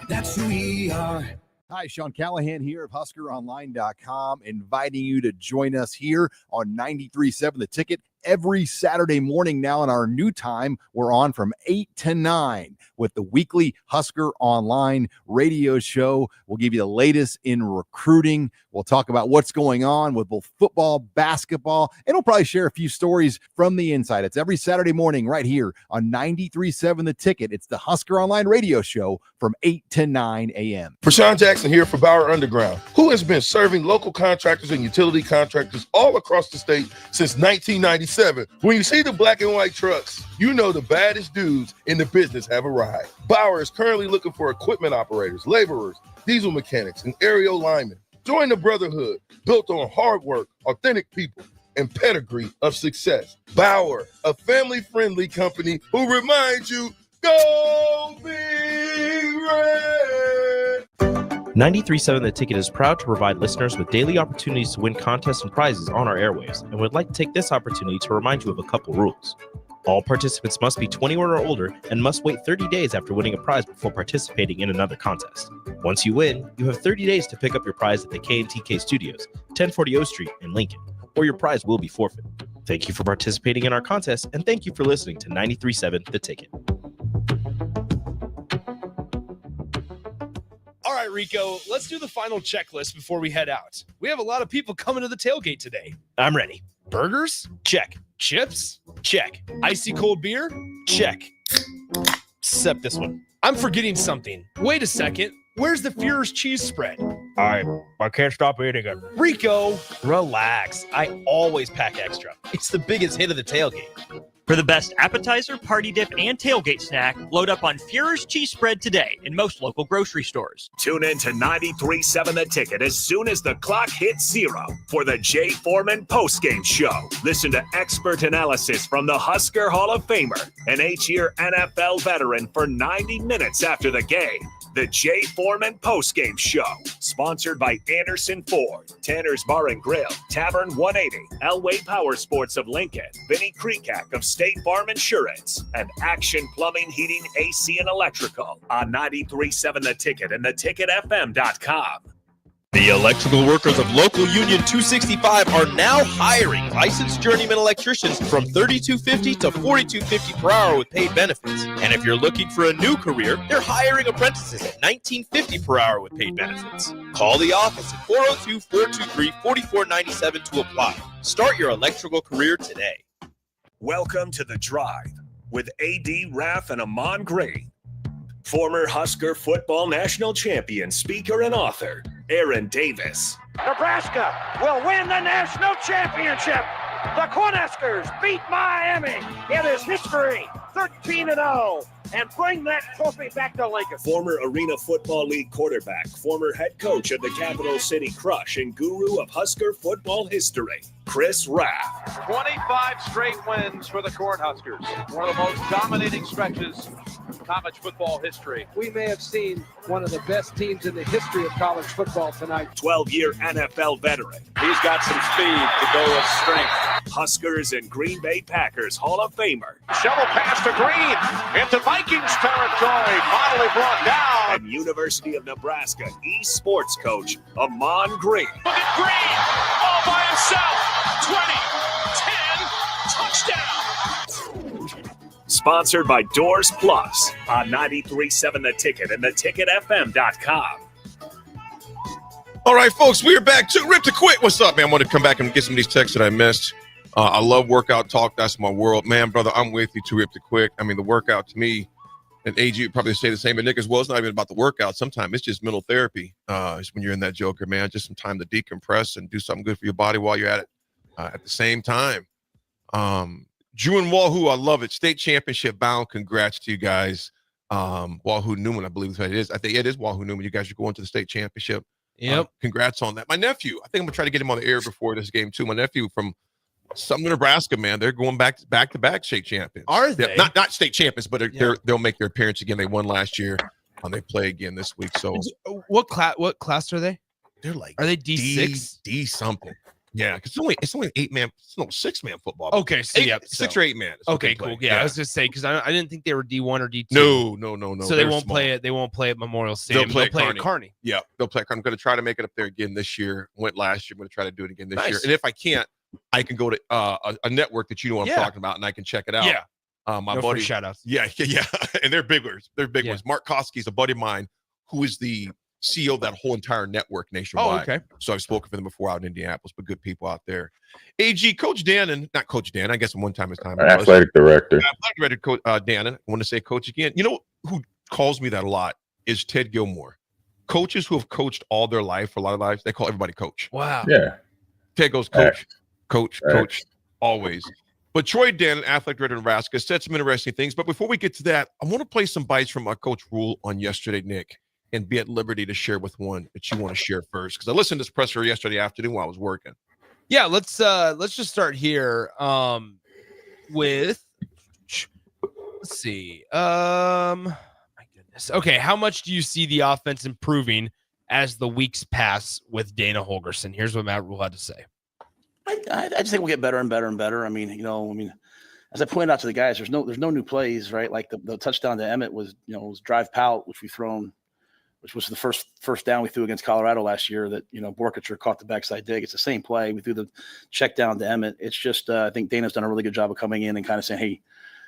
That's who we are. Hi, Sean Callahan here of HuskerOnline.com, inviting you to join us here on 93.7 The Ticket every Saturday morning now. In our new time, we're on from 8 to 9 with the weekly Husker Online radio show. We'll give you the latest in recruiting. We'll talk about what's going on with both football, basketball, and we'll probably share a few stories from the inside. It's every Saturday morning right here on 93.7 The Ticket. It's the Husker Online radio show from 8 to 9 a.m. Rashawn Jackson here for Bauer Underground, who has been serving local contractors and utility contractors all across the state since 1997. When you see the black and white trucks, you know the baddest dudes in the business have arrived. Bauer is currently looking for equipment operators, laborers, diesel mechanics, and aerial linemen. Join the brotherhood built on hard work, authentic people, and pedigree of success. Bauer, a family-friendly company who reminds you, go Big Red! 93.7 The Ticket is proud to provide listeners with daily opportunities to win contests and prizes on our airwaves, and would like to take this opportunity to remind you of a couple rules. All participants must be 21 or older and must wait 30 days after winning a prize before participating in another contest. Once you win, you have 30 days to pick up your prize at the K&TK Studios, 1040 O Street in Lincoln, or your prize will be forfeit. Thank you for participating in our contest, and thank you for listening to 93.7 The Ticket. All right, Rico, let's do the final checklist before we head out. We have a lot of people coming to the tailgate today. I'm ready. Burgers? Check. Chips? Check. Icy cold beer? Check. Except this one. I'm forgetting something. Wait a second. Where's the Führer's cheese spread? I can't stop eating it. Rico! Relax. I always pack extra. It's the biggest hit of the tailgate. For the best appetizer, party dip, and tailgate snack, load up on Führer's cheese spread today in most local grocery stores. Tune in to 93.7 The Ticket as soon as the clock hits 0 for the Jay Foreman postgame show. Listen to expert analysis from the Husker Hall of Famer, an 8-year NFL veteran for 90 minutes after the game. The Jay Foreman postgame show, sponsored by Anderson Ford, Tanner's Bar and Grill, Tavern 180, Elway Power Sports of Lincoln, Vinnie Kreekak of State Farm Insurance, and Action Plumbing, Heating, AC, and Electrical on 93.7 The Ticket and theticketfm.com. The electrical workers of Local Union 265 are now hiring licensed journeyman electricians from $32.50 to $42.50 per hour with paid benefits. And if you're looking for a new career, they're hiring apprentices at $19.50 per hour with paid benefits. Call the office at 402-423-4497 to apply. Start your electrical career today. Welcome to The Drive with AD Raff and Ahman Green. Former Husker football national champion, speaker, and author, Aaron Davis. Nebraska will win the national championship. The Cornhuskers beat Miami. It is history, 13-0, and bring that trophy back to Lincoln. Former Arena Football League quarterback, former head coach of the Capital City Crush, and guru of Husker football history, Chris Raff. 25 straight wins for the Cornhuskers. One of the most dominating stretches in college football history. We may have seen one of the best teams in the history of college football tonight. 12-year NFL veteran. He's got some speed to go with strength. Huskers and Green Bay Packers Hall of Famer. Shovel pass to Green into Vikings territory. Finally brought down. And University of Nebraska eSports coach, Ahman Green. Look at Green all by himself. 20, 10, touchdown. Sponsored by Doors Plus on 93.7 The Ticket and theticketfm.com. All right, folks, we are back to Rip to Quit. What's up, man? I want to come back and get some of these texts that I missed. I love workout talk. That's my world. Man, brother, I'm with you to Rip to Quit. I mean, the workout to me, and AG would probably say the same, but Nick as well, it's not even about the workout. Sometimes it's just mental therapy. It's when you're in that joker, man, just some time to decompress and do something good for your body while you're at it. At the same time, Drew and Wahoo, I love it. State championship bound. Congrats to you guys. Wahoo Newman, I believe it is. I think it is Wahoo Newman. You guys are going to the state championship. Yep. Congrats on that. My nephew, I think I'm gonna try to get him on the air before this game too. My nephew from Sumner, Nebraska, man, they're going back to back state champions. Are they? Not state champions, but they'll make their appearance again. They won last year, and they play again this week. So what class are they? They're like, are they D6? D something. Yeah, because it's only 8-man, it's no 6-man football. Okay, so yeah, 6 or 8 man. Okay, cool. Yeah, I was just saying because I didn't think they were D1 or D2. No. So they won't play it. They won't play at Memorial Stadium. They'll play at Kearney. Yeah, they'll play. I'm going to try to make it up there again this year. Went last year. I'm going to try to do it again this Nice. year. And if I can't, I can go to a network that you know what I'm talking about, and I can check it out. Yeah. My No buddy. free shout outs. Yeah, and they're big ones. They're big ones. Mark Koski's a buddy of mine who is the CEO of that whole entire network nationwide. Oh, okay. So I've spoken for them before out in Indianapolis, but good people out there. AG, Coach Dannon, not Coach Dan, I guess one time his time. Athletic director. Athletic director, Coach Dannon. I want to say Coach again. You know who calls me that a lot is Ted Gilmore. Coaches who have coached all their life, for a lot of lives, they call everybody coach. Wow. Yeah. Ted goes coach, always. But Troy Dannon, athletic director in Nebraska, said some interesting things. But before we get to that, I want to play some bites from our Coach Rule on yesterday, Nick, and be at liberty to share with one that you want to share first. Because I listened to this presser yesterday afternoon while I was working. Yeah, let's just start here with let's see. My goodness. Okay, how much do you see the offense improving as the weeks pass with Dana Holgorsen? Here's what Matt Rule had to say. I just think we'll get better and better and better. I mean, as I pointed out to the guys, there's no new plays, right? Like the touchdown to Emmett was drive pout, which was the first down we threw against Colorado last year that, Borkacher caught the backside dig. It's the same play. We threw the check down to Emmett. It's just, I think Dana's done a really good job of coming in and kind of saying, hey,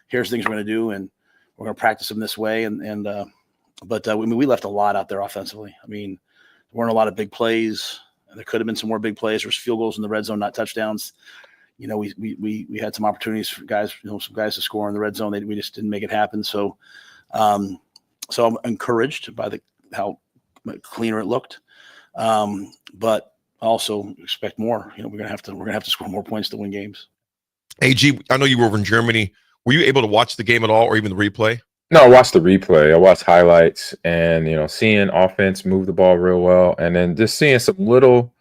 here's things we're going to do, and we're going to practice them this way. But we left a lot out there offensively. I mean, there weren't a lot of big plays. There could have been some more big plays. There's field goals in the red zone, not touchdowns. We had some opportunities for guys, some guys to score in the red zone. We just didn't make it happen. So I'm encouraged by how cleaner it looked, but also expect more. We're gonna have to score more points to win games. AG, I know you were over in Germany. Were you able to watch the game at all, or even the replay? No, I watched the replay. I watched highlights, and seeing offense move the ball real well, and then just seeing some little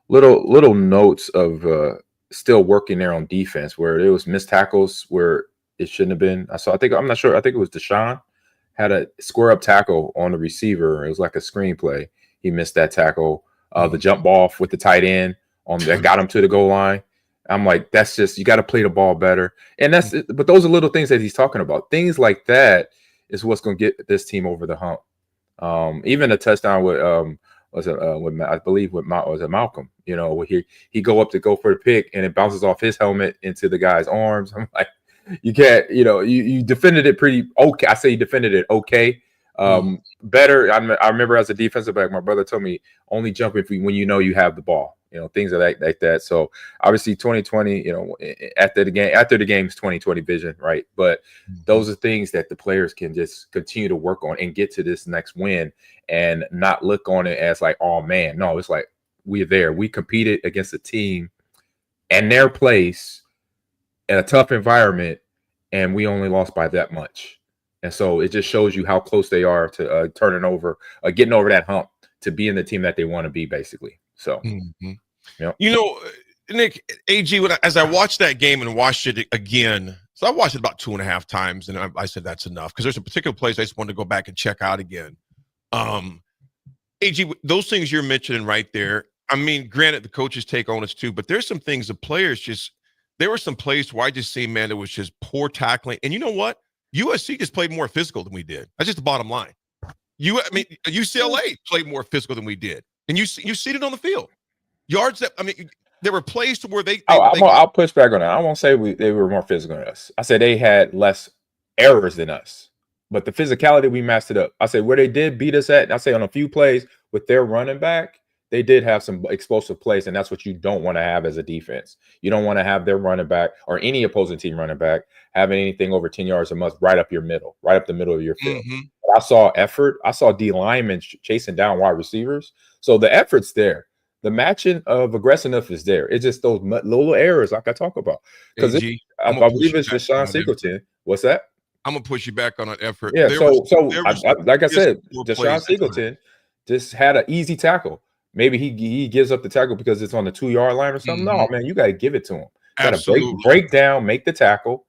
notes of still working there on defense where there was missed tackles where it shouldn't have been. I'm not sure. I think it was Deshaun had a square up tackle on the receiver. It was like a screenplay. He missed that tackle. The jump ball with the tight end that got him to the goal line. I'm like, that's just, you got to play the ball better. And but those are little things that he's talking about. Things like that is what's going to get this team over the hump. Even a touchdown with I believe with Malcolm, where he go up to go for the pick and it bounces off his helmet into the guy's arms. I'm like, you can't, you defended it pretty okay. I say you defended it okay. Better. I remember as a defensive back, my brother told me only jump when you have the ball. Things like that. So obviously 2020, after the game's 2020 vision, right? But those are things that the players can just continue to work on and get to this next win and not look on it as like, oh man, no, it's like we're there. We competed against a team and their place in a tough environment, and we only lost by that much. And so it just shows you how close they are to turning over, getting over that hump to being the team that they want to be, basically. So, Nick, AG, as I watched that game and watched it again, so I watched it about 2.5 times, and I said that's enough because there's a particular place I just wanted to go back and check out again. AG, those things you're mentioning right there, I mean, granted, the coaches take onus too, but there's some things the players there were some plays where I just see, man, it was just poor tackling. And you know what? USC just played more physical than we did. That's just the bottom line. UCLA played more physical than we did. And you see it on the field. Yards there were plays to where I'll push back on that. I won't say they were more physical than us. I said they had less errors than us. But the physicality, we mastered up. I said where they did beat us at, I say on a few plays with their running back, they did have some explosive plays, and that's what you don't want to have as a defense. You don't want to have their running back or any opposing team running back having anything over 10 yards a month right up the middle of your field. I saw effort. I saw D linemen chasing down wide receivers. So the effort's there. The matching of aggressiveness is there. It's just those little errors like I talk about. Because I believe it's Deshaun Singleton. What's that? I'm going to push you back on that effort. Yeah, like I said, Deshaun Singleton just had an easy tackle. Maybe he gives up the tackle because it's on the 2-yard line or something. No, man, you got to give it to him. Got to break down, make the tackle,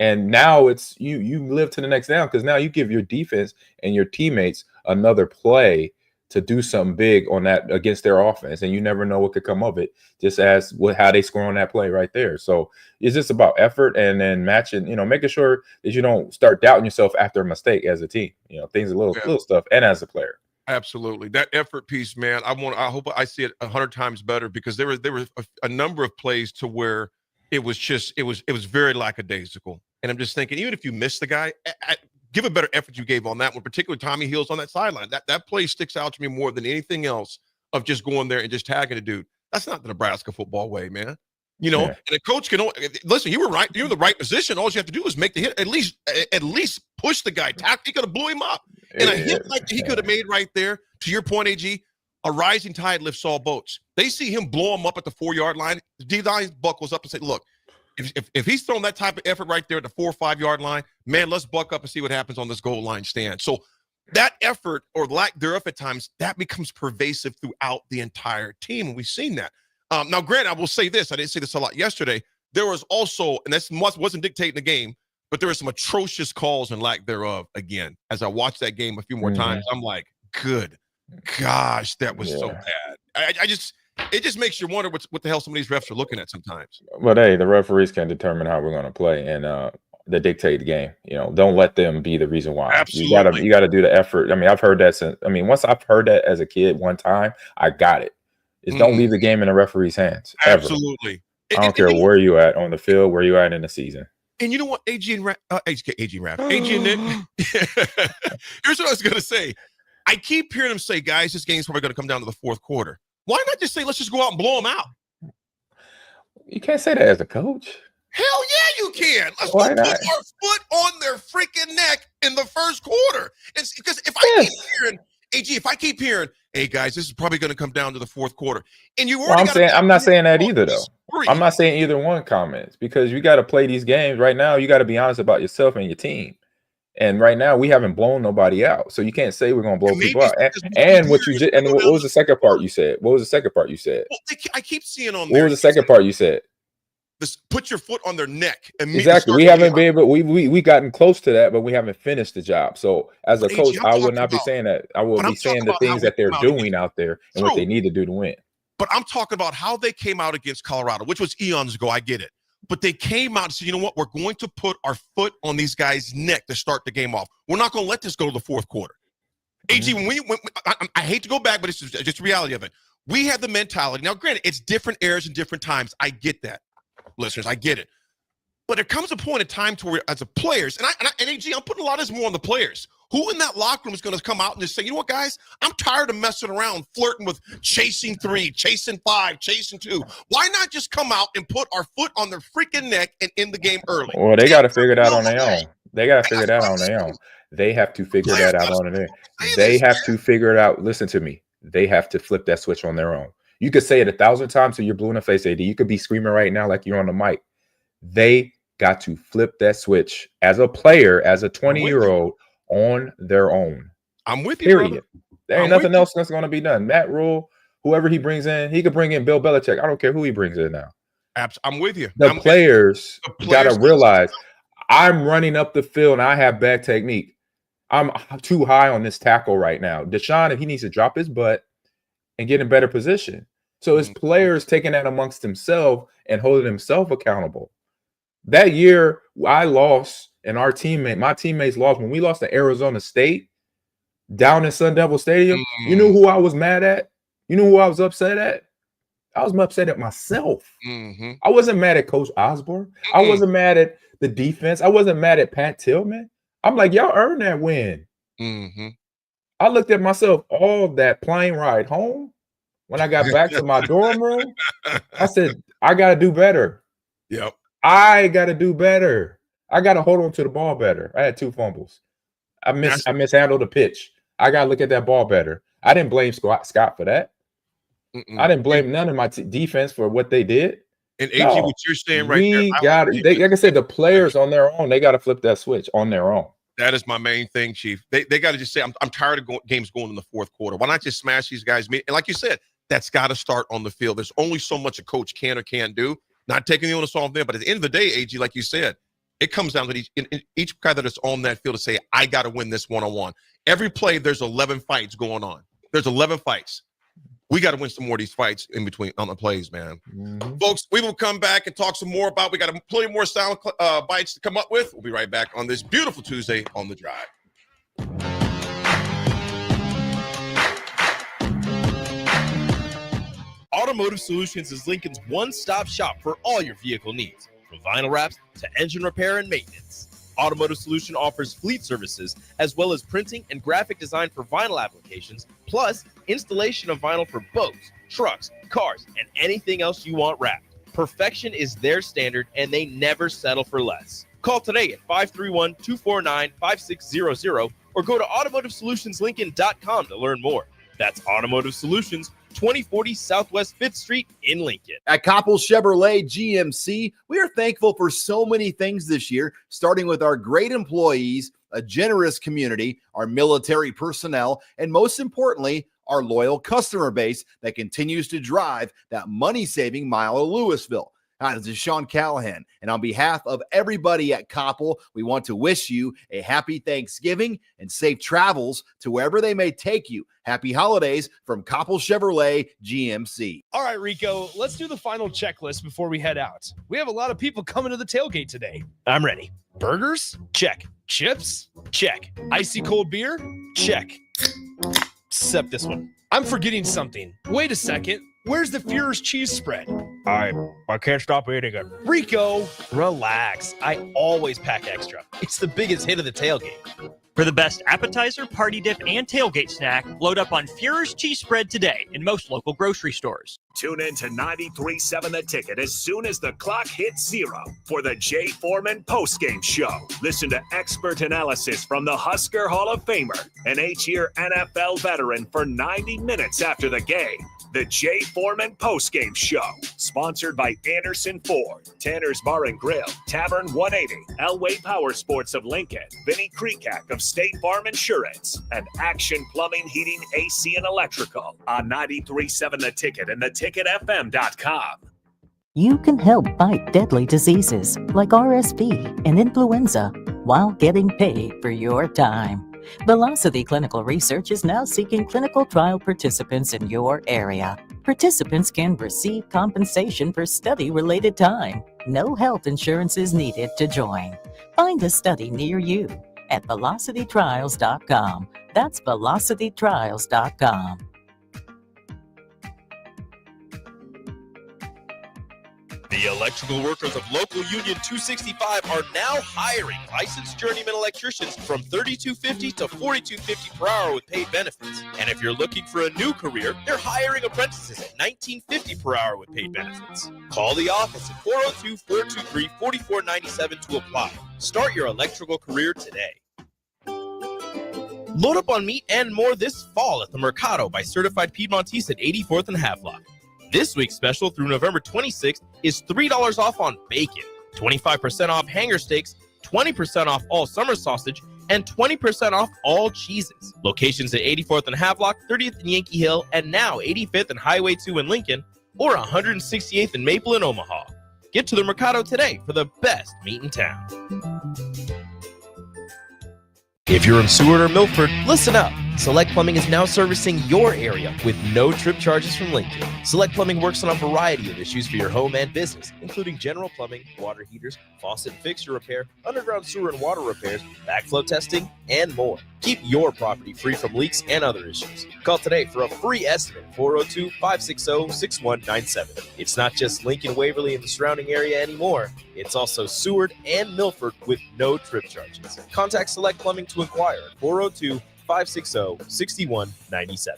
and now it's you live to the next down because now you give your defense and your teammates another play to do something big on that against their offense, and you never know what could come of it. Just as how they score on that play right there. So it's just about effort and then matching, making sure that you don't start doubting yourself after a mistake as a team. Things little stuff, and as a player. Absolutely, that effort piece, man. I hope I see it 100 times better, because there were a number of plays to where it was very lackadaisical, and I'm just thinking, even if you miss the guy, give a better effort you gave on that one, particularly Tommy Hills on that sideline. That play sticks out to me more than anything else, of just going there and just tagging a dude. That's not the Nebraska football way, man. And a coach can listen. You were right. You're in the right position. All you have to do is make the hit. At least push the guy. He could have blew him up. And a hit like he could have made right there. To your point, AG, a rising tide lifts all boats. They see him blow him up at the 4-yard line. D-line buckles up and say, "Look, if he's throwing that type of effort right there at the 4 or 5 yard line, man, let's buck up and see what happens on this goal line stand." So that effort, or lack thereof at times, that becomes pervasive throughout the entire team, and we've seen that. Now, granted, I will say this. I didn't say this a lot yesterday. There was also, and this wasn't dictating the game, but there were some atrocious calls and lack thereof. Again, as I watched that game a few more times, I'm like, good gosh, that was so bad. It just makes you wonder what the hell some of these refs are looking at sometimes. But hey, the referees can determine how we're going to play, and they dictate the game. Don't let them be the reason why. Absolutely. You got to do the effort. I've heard that once I've heard that as a kid one time, I got it. Don't leave the game in the referee's hands. Ever. Absolutely. I don't care where you at on the field, where you at in the season. And you know what, AG and Raff, AG and Nick. Here's what I was gonna say. I keep hearing them say, "Guys, this game's probably gonna come down to the fourth quarter." Why not just say, "Let's just go out and blow them out"? You can't say that as a coach. Hell yeah, you can. Let's go put our foot on their freaking neck in the first quarter. It's because if I keep hearing, "Hey guys, this is probably going to come down to the fourth quarter," and you already I'm not saying that either, though. I'm not saying either one comments, because you got to play these games right now. You got to be honest about yourself and your team. And right now, we haven't blown nobody out, so you can't say we're going to blow people out. And what was the second part you said? What was the second part you said? Well, I keep seeing on. What was the second part you said? This, put your foot on their neck. Exactly. We haven't been able. We gotten close to that, but we haven't finished the job. So as a coach, I would not be saying that. I will be saying the things that they're doing out there and what they need to do to win. But I'm talking about how they came out against Colorado, which was eons ago. I get it. But they came out and said, "You know what? We're going to put our foot on these guys' neck to start the game off. We're not going to let this go to the fourth quarter." AG, I hate to go back, but it's just the reality of it. We had the mentality. Now, granted, it's different eras and different times. I get that. Listeners, I get it. But there comes a point in time to where, as a players, and AG, I'm putting a lot of this more on the players. Who in that locker room is going to come out and just say, "You know what, guys? I'm tired of messing around, flirting with chasing 3, chasing 5, chasing 2. Why not just come out and put our foot on their freaking neck and end the game early?" Well, they got to figure it out on their own. They got to figure that out on their own. They have to figure that out on their own. They have to figure it out. Listen to me. They have to flip that switch on their own. You could say it 1,000 times till you're blue in the face, AD. You could be screaming right now like you're on the mic. They got to flip that switch as a player, as a 20-year-old, on their own. I'm with you, period. Brother. There ain't nothing else that's going to be done. Matt Rule, whoever he brings in, he could bring in Bill Belichick. I don't care who he brings in now. I'm with you. The players got to realize, I'm running up the field and I have bad technique. I'm too high on this tackle right now. Deshaun, if he needs to drop his butt and get in better position. So it's players taking that amongst themselves and holding themselves accountable. That year I lost, and my teammates lost when we lost to Arizona State down in Sun Devil Stadium. You knew who I was mad at? You knew who I was upset at? I was upset at myself. I wasn't mad at Coach Osborne. I wasn't mad at the defense. I wasn't mad at Pat Tillman. I'm like, y'all earned that win. I looked at myself all that plane ride home. When I got back to my dorm room, I said, I got to do better. Yep. I got to do better. I got to hold on to the ball better. I had 2 fumbles. I mishandled the pitch. I got to look at that ball better. I didn't blame Scott for that. I didn't blame none of my defense for what they did. And AG, what you're saying right there, like I said, the players on their own, they got to flip that switch on their own. That is my main thing, Chief. They got to just say, I'm tired of games going in the fourth quarter. Why not just smash these guys? And like you said, that's got to start on the field. There's only so much a coach can or can't do. Not taking the onus off there, but at the end of the day, AG, like you said, it comes down to each guy that is on that field to say, I got to win this one-on-one. Every play, there's 11 fights going on. There's 11 fights. We got to win some more of these fights in between on the plays, man. Folks, we will come back and talk some more about, we got plenty more sound bites to come up with. We'll be right back on this beautiful Tuesday on The Drive. Automotive Solutions is Lincoln's one-stop shop for all your vehicle needs, from vinyl wraps to engine repair and maintenance. Automotive Solution offers fleet services as well as printing and graphic design for vinyl applications, plus installation of vinyl for boats, trucks, cars, and anything else you want wrapped. Perfection is their standard, and they never settle for less. Call today at 531-249-5600 or go to automotivesolutionslincoln.com to learn more. That's Automotive Solutions, 2040 Southwest 5th Street in Lincoln. At Coppell Chevrolet GMC, we are thankful for so many things this year, starting with our great employees, a generous community, our military personnel, and most importantly, our loyal customer base that continues to drive that money-saving mile of Louisville. Hi, this is Sean Callahan, and on behalf of everybody at Coppell, we want to wish you a happy Thanksgiving and safe travels to wherever they may take you. Happy holidays from Coppell Chevrolet GMC. All right, Rico, let's do the final checklist before we head out. We have a lot of people coming to the tailgate today. I'm ready. Burgers? Check. Chips? Check. Icy cold beer? Check. Except this one. I'm forgetting something. Wait a second. Where's the Führer's cheese spread? I can't stop eating it. Rico, relax. I always pack extra. It's the biggest hit of the tailgate. For the best appetizer, party dip, and tailgate snack, load up on Führer's cheese spread today in most local grocery stores. Tune in to 93.7 The Ticket as soon as the clock hits 0 for the Jay Foreman postgame show. Listen to expert analysis from the Husker Hall of Famer, an 8-year NFL veteran, for 90 minutes after the game. The Jay Foreman postgame show, sponsored by Anderson Ford, Tanner's Bar and Grill, Tavern 180, Elway Power Sports of Lincoln, Vinnie Kreekak of State Farm Insurance, and Action Plumbing, Heating, AC, and Electrical on 93.7 The Ticket and theticketfm.com. You can help fight deadly diseases like RSV and influenza while getting paid for your time. Velocity Clinical Research is now seeking clinical trial participants in your area. Participants can receive compensation for study-related time. No health insurance is needed to join. Find a study near you at velocitytrials.com. That's velocitytrials.com. The electrical workers of Local Union 265 are now hiring licensed journeyman electricians from $32.50 to $42.50 per hour with paid benefits. And if you're looking for a new career, they're hiring apprentices at $19.50 per hour with paid benefits. Call the office at 402-423-4497 to apply. Start your electrical career today. Load up on meat and more this fall at the Mercado by Certified Piedmontese at 84th and Havelock. This week's special through November 26th is $3 off on bacon, 25% off hanger steaks, 20% off all summer sausage, and 20% off all cheeses. Locations at 84th and Havelock, 30th and Yankee Hill, and now 85th and Highway 2 in Lincoln, or 168th and Maple in Omaha. Get to the Mercado today for the best meat in town. If you're in Seward or Milford, listen up. Select Plumbing is now servicing your area with no trip charges from Lincoln. Select Plumbing works on a variety of issues for your home and business, including general plumbing, water heaters, faucet and fixture repair, underground sewer and water repairs, backflow testing, and more. Keep your property free from leaks and other issues. Call today for a free estimate, 402-560-6197. It's not just Lincoln, Waverly, and the surrounding area anymore. It's also Seward and Milford with no trip charges. Contact Select Plumbing to inquire at 402-560-6197.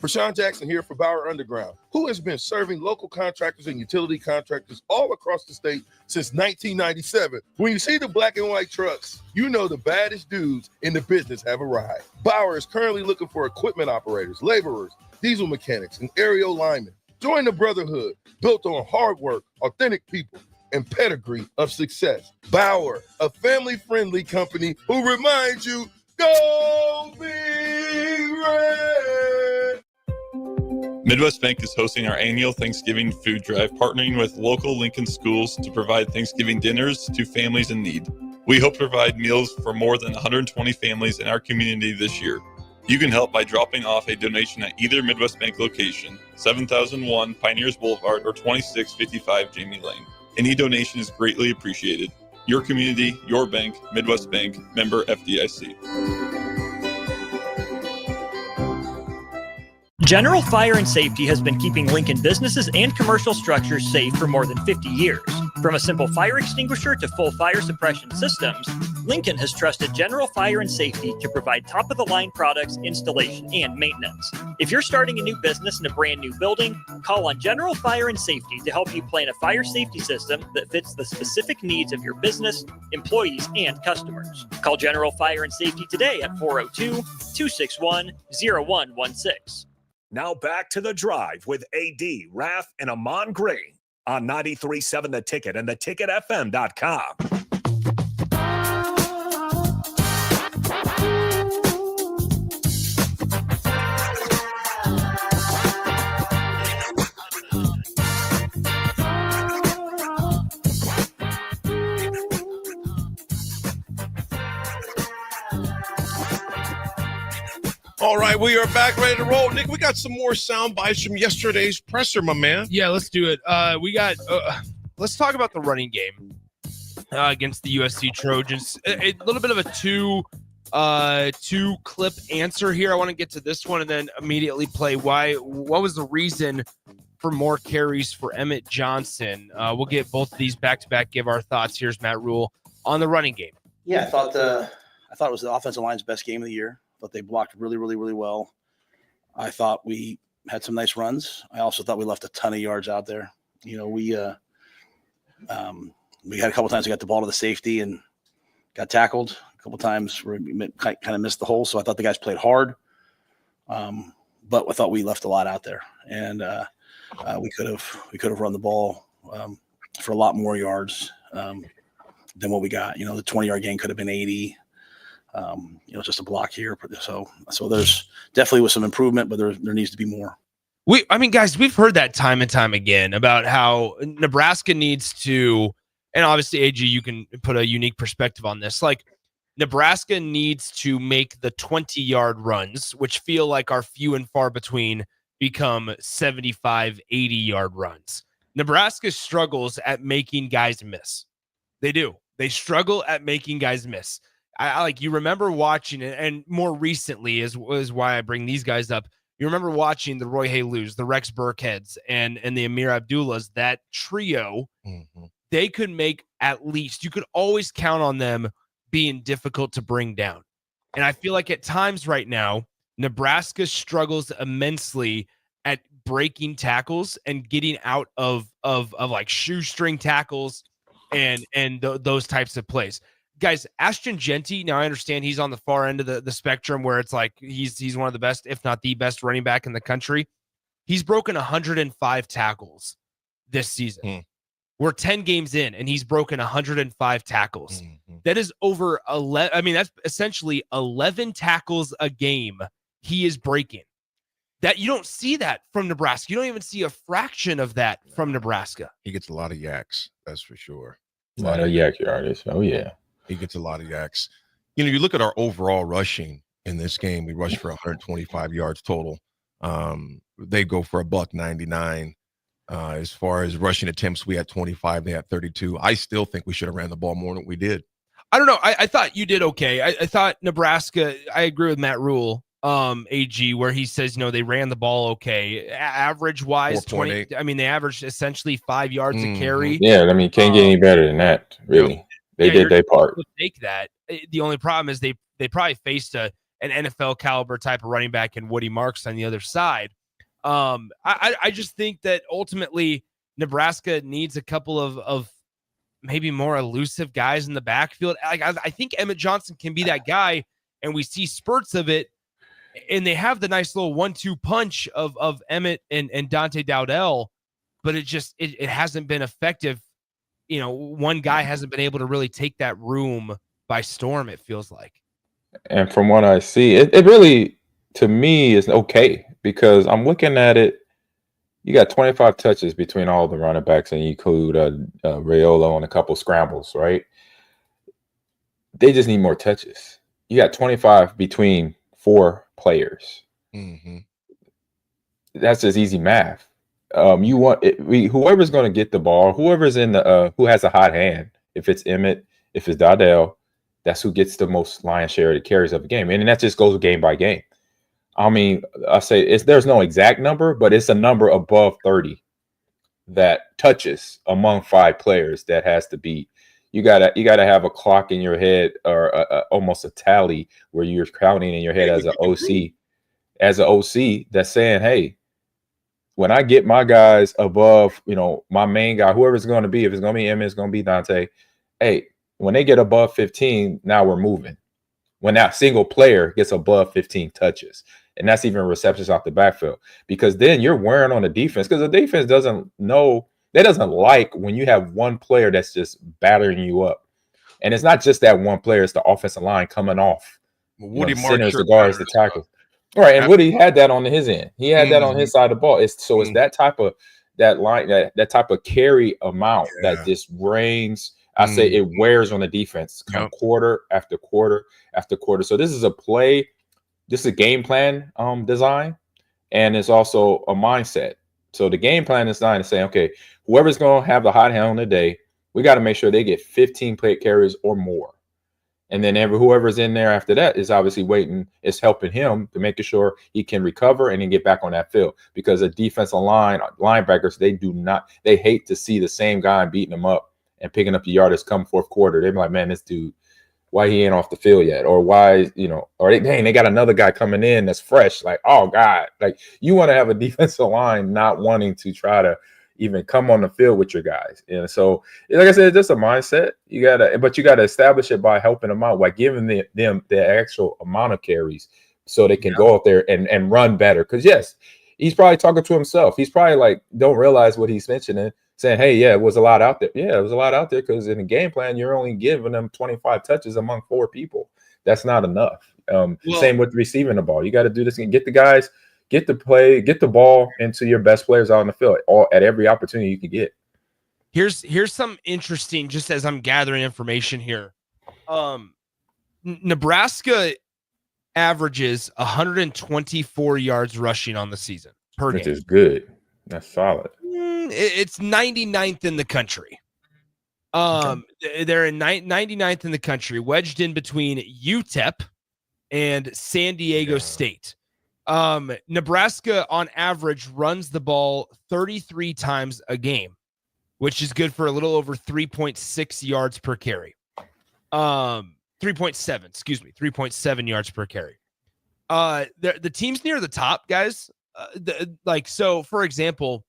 Rashawn Jackson here for Bauer Underground, who has been serving local contractors and utility contractors all across the state since 1997. When you see the black and white trucks, you know the baddest dudes in the business have arrived. Bauer is currently looking for equipment operators, laborers, diesel mechanics, and aerial linemen. Join the brotherhood built on hard work, authentic people, and pedigree of success. Bauer, a family-friendly company who reminds you, go Big Red! Midwest Bank is hosting our annual Thanksgiving food drive, partnering with local Lincoln schools to provide Thanksgiving dinners to families in need. We hope to provide meals for more than 120 families in our community this year. You can help by dropping off a donation at either Midwest Bank location, 7001 Pioneers Boulevard or 2655 Jamie Lane. Any donation is greatly appreciated. Your community, your bank, Midwest Bank, member FDIC. General Fire and Safety has been keeping Lincoln businesses and commercial structures safe for more than 50 years. From a simple fire extinguisher to full fire suppression systems, Lincoln has trusted General Fire and Safety to provide top-of-the-line products, installation, and maintenance. If you're starting a new business in a brand new building, call on General Fire and Safety to help you plan a fire safety system that fits the specific needs of your business, employees, and customers. Call General Fire and Safety today at 402-261-0116. Now back to The Drive with AD, Raff, and Ahman Gray on 93.7 The Ticket and theticketfm.com. All right, we are back, ready to roll. Nick, we got some more sound bites from yesterday's presser, my man. Yeah, let's do it. Let's talk about the running game against the USC Trojans. A little bit of a two clip answer here. I want to get to this one and then immediately play what was the reason for more carries for Emmett Johnson. We'll get both of these back to back, give our thoughts. Here's Matt Rule on the running game. Yeah, I thought it was the offensive line's best game of the year. I thought they blocked really, really, really well. I thought we had some nice runs. I also thought we left a ton of yards out there. You know, we had a couple times we got the ball to the safety and got tackled. A couple times where we kind of missed the hole. So I thought the guys played hard. But I thought we left a lot out there, and we could have run the ball for a lot more yards than what we got. You know, the 20-yard gain could have been 80. Just a block here. So there's definitely was some improvement, but there needs to be more. Guys, we've heard that time and time again about how Nebraska needs to, and obviously, AG, you can put a unique perspective on this. Like, Nebraska needs to make the 20-yard runs, which feel like are few and far between, become 75, 80-yard runs. Nebraska struggles at making guys miss. They do. They struggle at making guys miss. I like, you remember watching it, and more recently is why I bring these guys up. You remember watching the Roy Halus, the Rex Burkheads, and the Amir Abdullahs, that trio. Mm-hmm. They could make at least, you could always count on them being difficult to bring down. And I feel like at times right now, Nebraska struggles immensely at breaking tackles and getting out of like shoestring tackles and those types of plays. Guys, Ashton Genty, now I understand he's on the far end of the spectrum where it's like he's one of the best, if not the best running back in the country. He's broken 105 tackles this season. We're 10 games in, and he's broken 105 tackles. That is over 11. I mean, that's essentially 11 tackles a game he is breaking. That you don't see that from Nebraska. You don't even see a fraction of that from Nebraska. He gets a lot of yaks, that's for sure. A lot of yak yardage. Oh, yeah. He gets a lot of yaks. You know, you look at our overall rushing in this game. We rushed for 125 yards total. They go for $199. As far as rushing attempts, we had 25. They had 32. I still think we should have ran the ball more than we did. I don't know. I thought you did okay. I thought Nebraska, I agree with Matt Rule, AG, where he says, they ran the ball okay. Average-wise, 20. I mean, they averaged essentially 5 yards a carry. Yeah, I mean, can't get any better than that, really. They did their part. Take that. The only problem is they probably faced an NFL caliber type of running back in Woody Marks on the other side. I just think that ultimately Nebraska needs a couple of maybe more elusive guys in the backfield. I think Emmett Johnson can be that guy, and we see spurts of it, and they have the nice little 1-2 punch of Emmett and Dante Dowdell, but it hasn't been effective. One guy hasn't been able to really take that room by storm, it feels like. And from what I see, it really, to me, is okay, because I'm looking at it. You got 25 touches between all the running backs, and you include Raiola on a couple scrambles, right? They just need more touches. You got 25 between 4 players. Mm-hmm. That's just easy math. You want whoever's going to get the ball, whoever's in the who has a hot hand. If it's Emmett, if it's Dardell, that's who gets the most lion's share of the carries of the game, and that just goes game by game. I mean, I say there's no exact number, but it's a number above 30 that touches among 5 players that has to be. You gotta have a clock in your head or almost a tally where you're counting in your head as an OC that's saying, hey, when I get my guys above, my main guy, whoever it's going to be, if it's going to be Emmett, it's going to be Dante. Hey, when they get above 15, now we're moving. When that single player gets above 15 touches, and that's even receptions off the backfield, because then you're wearing on the defense, because the defense doesn't like when you have one player that's just battering you up. And it's not just that one player, it's the offensive line coming off. Woody centers, the guards, the tackles. All right, and Woody had that on his end. He had that on his side of the ball. It's that type of that type of carry amount that just reigns. I say it wears on the defense quarter after quarter after quarter. So this is a play, this is a game plan design, and it's also a mindset. So the game plan is designed to say, okay, whoever's going to have the hot hand on the day, we got to make sure they get 15 plate carries or more. And then whoever's in there after that is obviously waiting, is helping him to make sure he can recover and then get back on that field. Because a defensive linebackers, they hate to see the same guy beating them up and picking up the yardage come fourth quarter. They're like, man, this dude, why he ain't off the field yet? Or why, they got another guy coming in that's fresh. Like, oh God, like you want to have a defensive line not wanting to try to even come on the field with your guys. And so, like I said, it's just a mindset. You gotta establish it by helping them out, by giving them the actual amount of carries so they can go out there and run better. Because yes, he's probably talking to himself. He's probably like, don't realize what he's mentioning, saying, hey, yeah, it was a lot out there. Yeah, it was a lot out there because in the game plan, you're only giving them 25 touches among 4 people. That's not enough. Same with receiving the ball. You got to do this and get the guys, get the ball into your best players out on the field at every opportunity you can get. Here's some interesting, just as I'm gathering information here. Nebraska averages 124 yards rushing on the season per game. Which is good. That's solid. It's 99th in the country. They're in 99th in the country, wedged in between UTEP and San Diego State. Nebraska on average runs the ball 33 times a game, which is good for a little over 3.6 yards per carry. 3.7 yards per carry. The teams near the top, guys, so for example,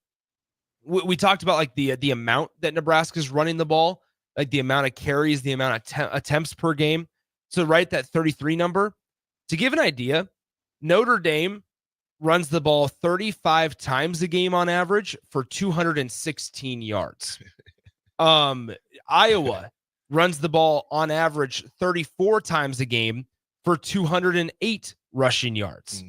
we talked about like the amount that Nebraska's running the ball, like the amount of carries, the amount of attempts per game. So right, that 33 number. To give an idea, Notre Dame runs the ball 35 times a game on average for 216 yards. Iowa runs the ball on average 34 times a game for 208 rushing yards.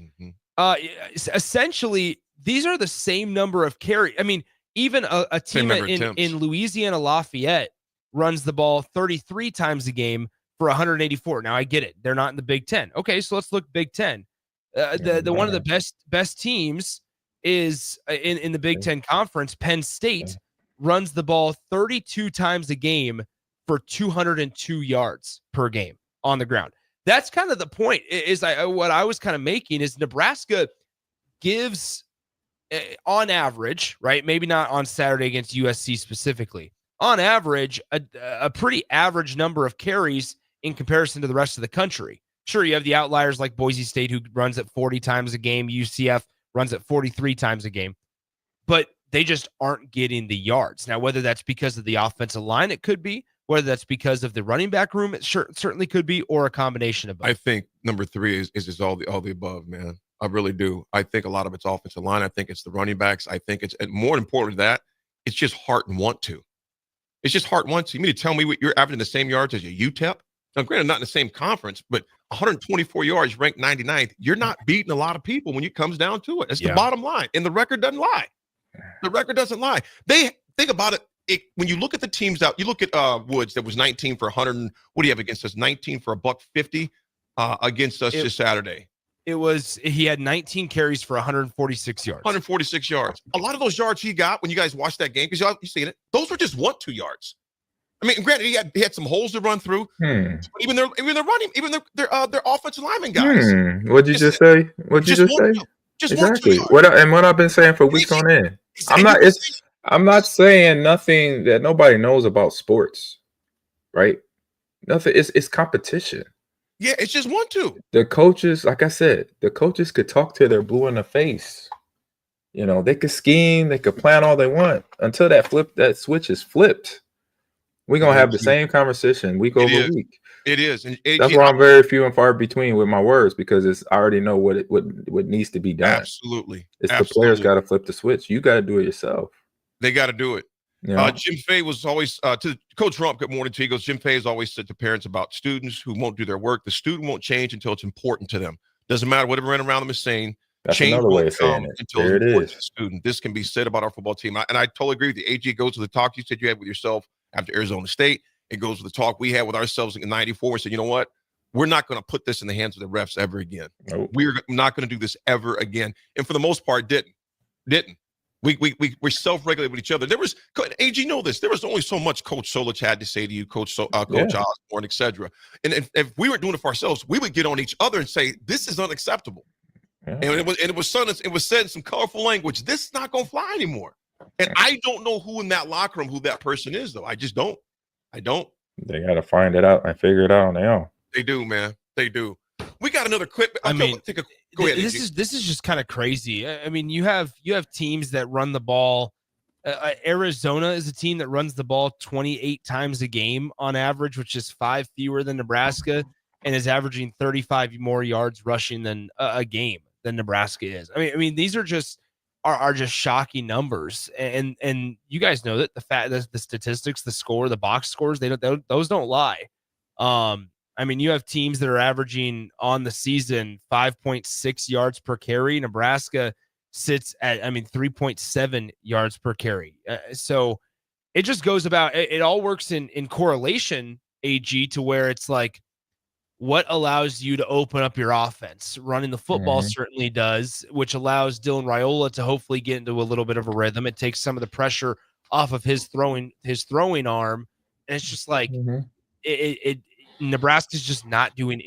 Essentially, these are the same number of carries. I mean, even a team in Louisiana Lafayette runs the ball 33 times a game for 184. Now, I get it. They're not in the Big Ten. Okay, so let's look Big Ten. The one of the best teams is in the Big Ten Conference. Penn State runs the ball 32 times a game for 202 yards per game on the ground. That's kind of the point. What I was kind of making is Nebraska gives, on average, right? Maybe not on Saturday against USC specifically. On average, a pretty average number of carries in comparison to the rest of the country. Sure, you have the outliers like Boise State, who runs at 40 times a game. UCF runs at 43 times a game. But they just aren't getting the yards. Now, whether that's because of the offensive line, it could be. Whether that's because of the running back room, it certainly could be, or a combination of both. I think number 3 is all the above, man. I really do. I think a lot of it's offensive line. I think it's the running backs. I think it's, and more important than that, it's just heart and want to. It's just heart and want to. You mean to tell me you're averaging the same yards as your UTEP? Now, granted, not in the same conference, but 124 yards, ranked 99th. You're not beating a lot of people when it comes down to it. That's the bottom line. And the record doesn't lie. The record doesn't lie. They think about it. When you look at the teams out, you look at Woods, that was 19 for 100. What do you have against us? 19 for $150 against us this Saturday. he had 19 carries for 146 yards. 146 yards. A lot of those yards he got when you guys watched that game, because you seen it, those were just 1-2 yards. I mean, granted, he had some holes to run through. Even their running, even their offensive lineman guys. What'd you just say? What'd you just say? Just exactly. What I've been saying for weeks on end. I'm not saying nothing that nobody knows about sports, right? Nothing. It's competition. Yeah, it's just 1-2. The coaches, like I said, the coaches could talk to their blue in the face. You know, they could scheme, they could plan all they want until that switch is flipped. We're gonna have the same conversation week over week. It is, and that's why I'm very few and far between with my words, because I already know what needs to be done. Absolutely, the players got to flip the switch. You got to do it yourself. They got to do it. Yeah. Jim Fay was always to Coach Rump. Good morning to you. He goes, Jim Fay has always said to parents about students who won't do their work. The student won't change until it's important to them. Doesn't matter what everyone around them is saying. That's change another way won't of saying come it. until There it's it important is. to the student. This can be said about our football team, and I totally agree with you. AG goes to the talk you said you had with yourself after Arizona State. It goes to the talk we had with ourselves in '94. We said, you know what? We're not going to put this in the hands of the refs ever again. Nope. We're not going to do this ever again. And for the most part, didn't. We self-regulate with each other. There was, AG know this, there was only so much Coach Solich had to say to you, Coach Osborne, et cetera. And if we weren't doing it for ourselves, we would get on each other and say, this is unacceptable. Yeah. And it was said in some colorful language, this is not going to fly anymore. And I don't know who in that locker room, who that person is, though. I just don't. I don't. They got to find it out and figure it out on their own. They do, man. They do. We got another clip. Go ahead. This is just kind of crazy. I mean, you have teams that run the ball. Arizona is a team that runs the ball 28 times a game on average, which is 5 fewer than Nebraska, and is averaging 35 more yards rushing than a game than Nebraska is. I mean, these are just shocking numbers, and you guys know that the statistics, the score, the box scores, those don't lie. I mean, you have teams that are averaging on the season 5.6 yards per carry. Nebraska sits at 3.7 yards per carry. So it just goes about it all works in correlation, AG, to where it's like, what allows you to open up your offense? Running the football certainly does, which allows Dylan Raiola to hopefully get into a little bit of a rhythm. It takes some of the pressure off of his throwing arm. And it's just like Nebraska's just not doing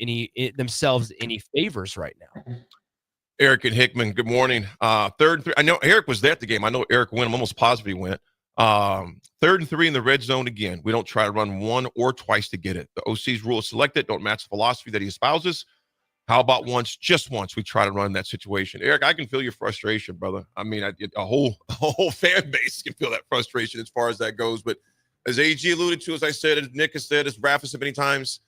themselves any favors right now. Eric and Hickman, good morning. 3rd and 3. I know Eric was there at the game. I know Eric went. I'm almost positive he went. 3rd and 3 in the red zone again. We don't try to run one or twice to get it. The OC's rule is selected. Don't match the philosophy that he espouses. How about once, just once, we try to run that situation? Eric, I can feel your frustration, brother. I mean, a whole fan base can feel that frustration as far as that goes. But as AG alluded to, as I said, as Nick has said, as Raff has said many times,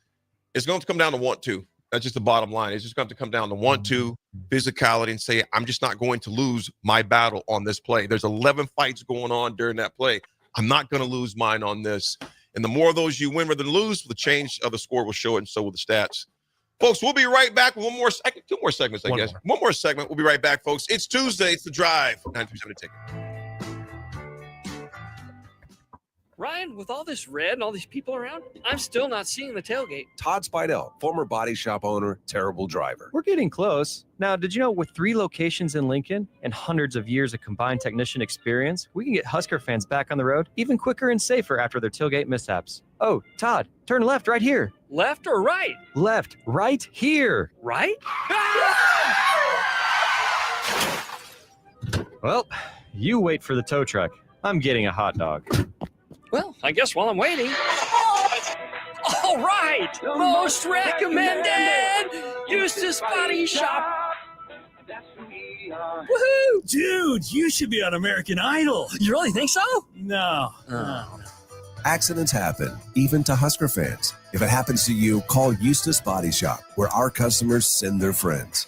it's going to come down to 1-2. That's just the bottom line. It's just going to come down to 1-2, physicality, and say, I'm just not going to lose my battle on this play. There's 11 fights going on during that play. I'm not going to lose mine on this. And the more of those you win rather than lose, the change of the score will show it, and so will the stats. Folks, we'll be right back with 2 more segments, I guess. One more segment. We'll be right back, folks. It's Tuesday. It's The Drive. 937 Ticket. Ryan, with all this red and all these people around, I'm still not seeing the tailgate. Todd Spidell, former body shop owner, terrible driver. We're getting close. Now, did you know with 3 locations in Lincoln and hundreds of years of combined technician experience, we can get Husker fans back on the road even quicker and safer after their tailgate mishaps? Oh, Todd, turn left right here. Left or right? Left, right here. Right? Well, you wait for the tow truck. I'm getting a hot dog. Well, I guess while I'm waiting. All right! Most recommended! Eustace Body Shop! Woohoo! Dude, you should be on American Idol. You really think so? No. Accidents happen, even to Husker fans. If it happens to you, call Eustace Body Shop, where our customers send their friends.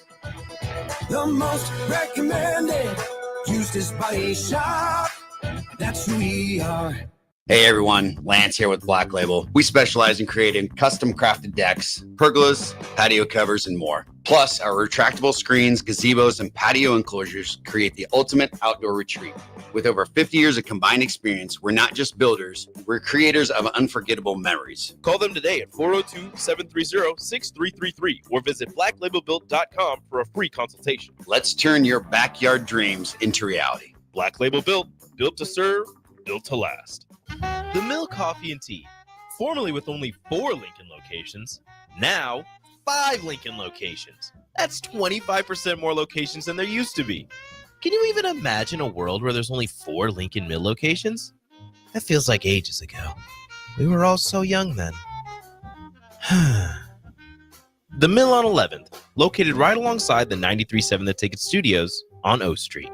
The most recommended Eustace Body Shop. That's who we are. Hey everyone, Lance here with Black Label. We specialize in creating custom crafted decks, pergolas, patio covers, and more. Plus, our retractable screens, gazebos, and patio enclosures create the ultimate outdoor retreat. With over 50 years of combined experience, we're not just builders, we're creators of unforgettable memories. Call them today at 402-730-6333 or visit blacklabelbuilt.com for a free consultation. Let's turn your backyard dreams into reality. Black Label Built, built to serve, built to last. The Mill Coffee and Tea, formerly with only 4 Lincoln locations, now 5 Lincoln locations. That's 25% more locations than there used to be. Can you even imagine a world where there's only 4 Lincoln Mill locations? That feels like ages ago. We were all so young then. The Mill on 11th, located right alongside the 93.7 The Ticket Studios on O Street.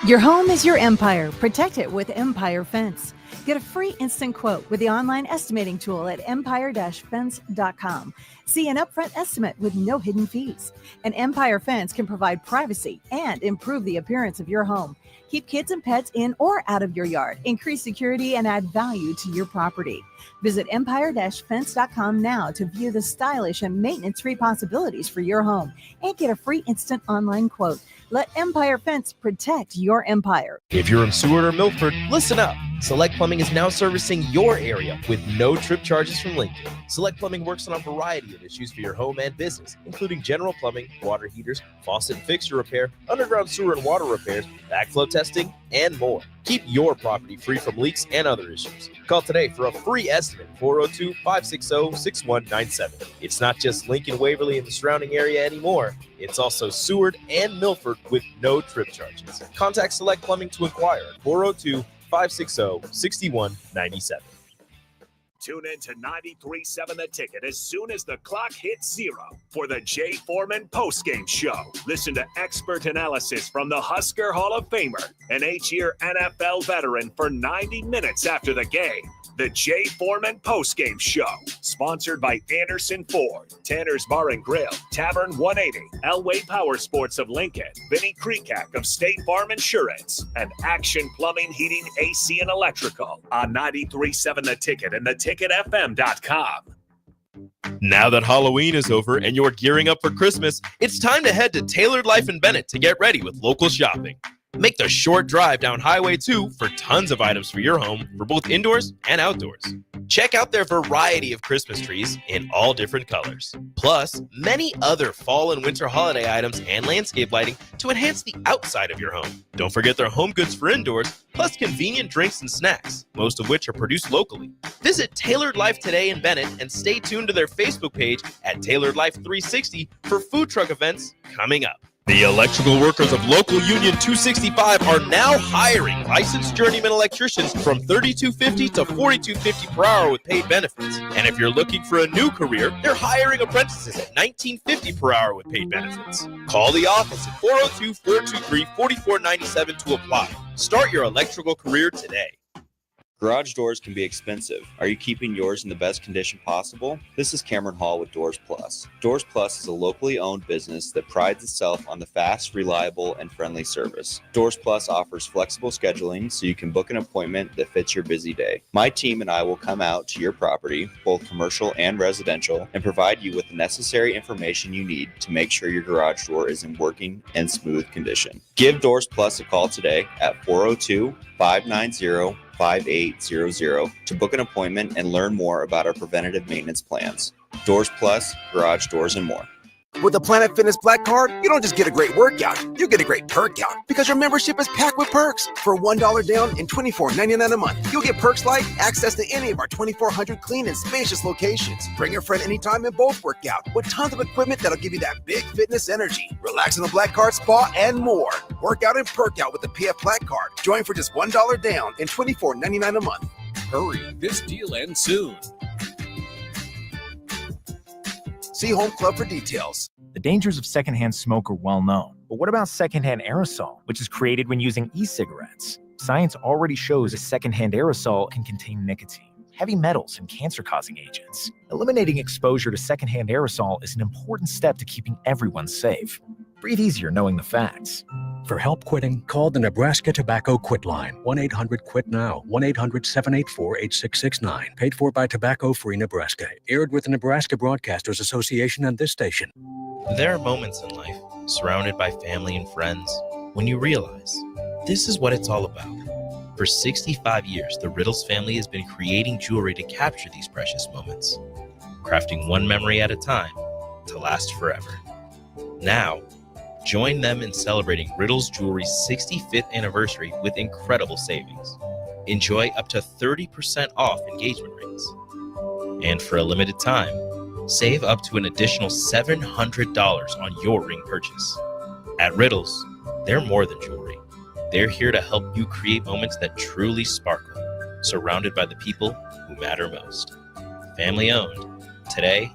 Your home is your empire. Protect it with Empire Fence. Get a free instant quote with the online estimating tool at empire-fence.com. See an upfront estimate with no hidden fees. An Empire Fence can provide privacy and improve the appearance of your home. Keep kids and pets in or out of your yard. Increase security and add value to your property. Visit empire-fence.com now to view the stylish and maintenance-free possibilities for your home and get a free instant online quote. Let Empire Fence protect your empire. If you're in Seward or Milford, listen up. Select Plumbing is now servicing your area with no trip charges from Lincoln. Select Plumbing works on a variety of issues for your home and business, including general plumbing, water heaters, faucet and fixture repair, underground sewer and water repairs, backflow testing, and more. Keep your property free from leaks and other issues. Call today for a free estimate, 402-560-6197. It's not just Lincoln, Waverly, and the surrounding area anymore. It's also Seward and Milford with no trip charges. Contact Select Plumbing to inquire at 402-560-6197. Tune in to 93.7 The Ticket as soon as the clock hits 0 for the Jay Foreman postgame show. Listen to expert analysis from the Husker Hall of Famer, an 8-year NFL veteran, for 90 minutes after the game. The Jay Foreman postgame show, sponsored by Anderson Ford, Tanner's Bar and Grill, Tavern 180, Elway Power Sports of Lincoln, Vinnie Kreekak of State Farm Insurance, and Action Plumbing, Heating, AC, and Electrical on 93.7 The Ticket and theticketfm.com. Now that Halloween is over and you're gearing up for Christmas, it's time to head to Tailored Life in Bennett to get ready with local shopping. Make the short drive down Highway 2 for tons of items for your home for both indoors and outdoors. Check out their variety of Christmas trees in all different colors. Plus, many other fall and winter holiday items and landscape lighting to enhance the outside of your home. Don't forget their home goods for indoors, plus convenient drinks and snacks, most of which are produced locally. Visit Tailored Life today in Bennett and stay tuned to their Facebook page at Tailored Life 360 for food truck events coming up. The electrical workers of Local Union 265 are now hiring licensed journeyman electricians from $32.50 to $42.50 per hour with paid benefits. And if you're looking for a new career, they're hiring apprentices at $19.50 per hour with paid benefits. Call the office at 402-423-4497 to apply. Start your electrical career today. Garage doors can be expensive. Are you keeping yours in the best condition possible? This is Cameron Hall with Doors Plus. Doors Plus is a locally owned business that prides itself on the fast, reliable, and friendly service. Doors Plus offers flexible scheduling so you can book an appointment that fits your busy day. My team and I will come out to your property, both commercial and residential, and provide you with the necessary information you need to make sure your garage door is in working and smooth condition. Give Doors Plus a call today at 402-590-5800 to book an appointment and learn more about our preventative maintenance plans. Doors Plus, garage doors, and more. With the Planet Fitness Black Card, you don't just get a great workout, you get a great perk out because your membership is packed with perks. For $1 down and $24.99 a month, you'll get perks like access to any of our 2,400 clean and spacious locations. Bring your friend anytime and both work out with tons of equipment that'll give you that big fitness energy. Relax in the Black Card spa and more. Work out and perk out with the PF Black Card. Join for just $1 down and $24.99 a month. Hurry, this deal ends soon. See Home Club for details. The dangers of secondhand smoke are well known. But what about secondhand aerosol, which is created when using e-cigarettes? Science already shows a secondhand aerosol can contain nicotine, heavy metals, and cancer-causing agents. Eliminating exposure to secondhand aerosol is an important step to keeping everyone safe. Breathe easier knowing the facts. For help quitting, call the Nebraska Tobacco Quit Line, 1-800-QUIT-NOW, 1-800-784-8669. Paid for by Tobacco Free Nebraska. Aired with the Nebraska Broadcasters Association and this station. There are moments in life, surrounded by family and friends, when you realize this is what it's all about. For 65 years, the Riddles family has been creating jewelry to capture these precious moments, crafting one memory at a time to last forever. Now, join them in celebrating Riddles Jewelry's 65th anniversary with incredible savings. Enjoy up to 30% off engagement rings. And for a limited time, save up to an additional $700 on your ring purchase. At Riddles, they're more than jewelry. They're here to help you create moments that truly sparkle, surrounded by the people who matter most. Family owned, today,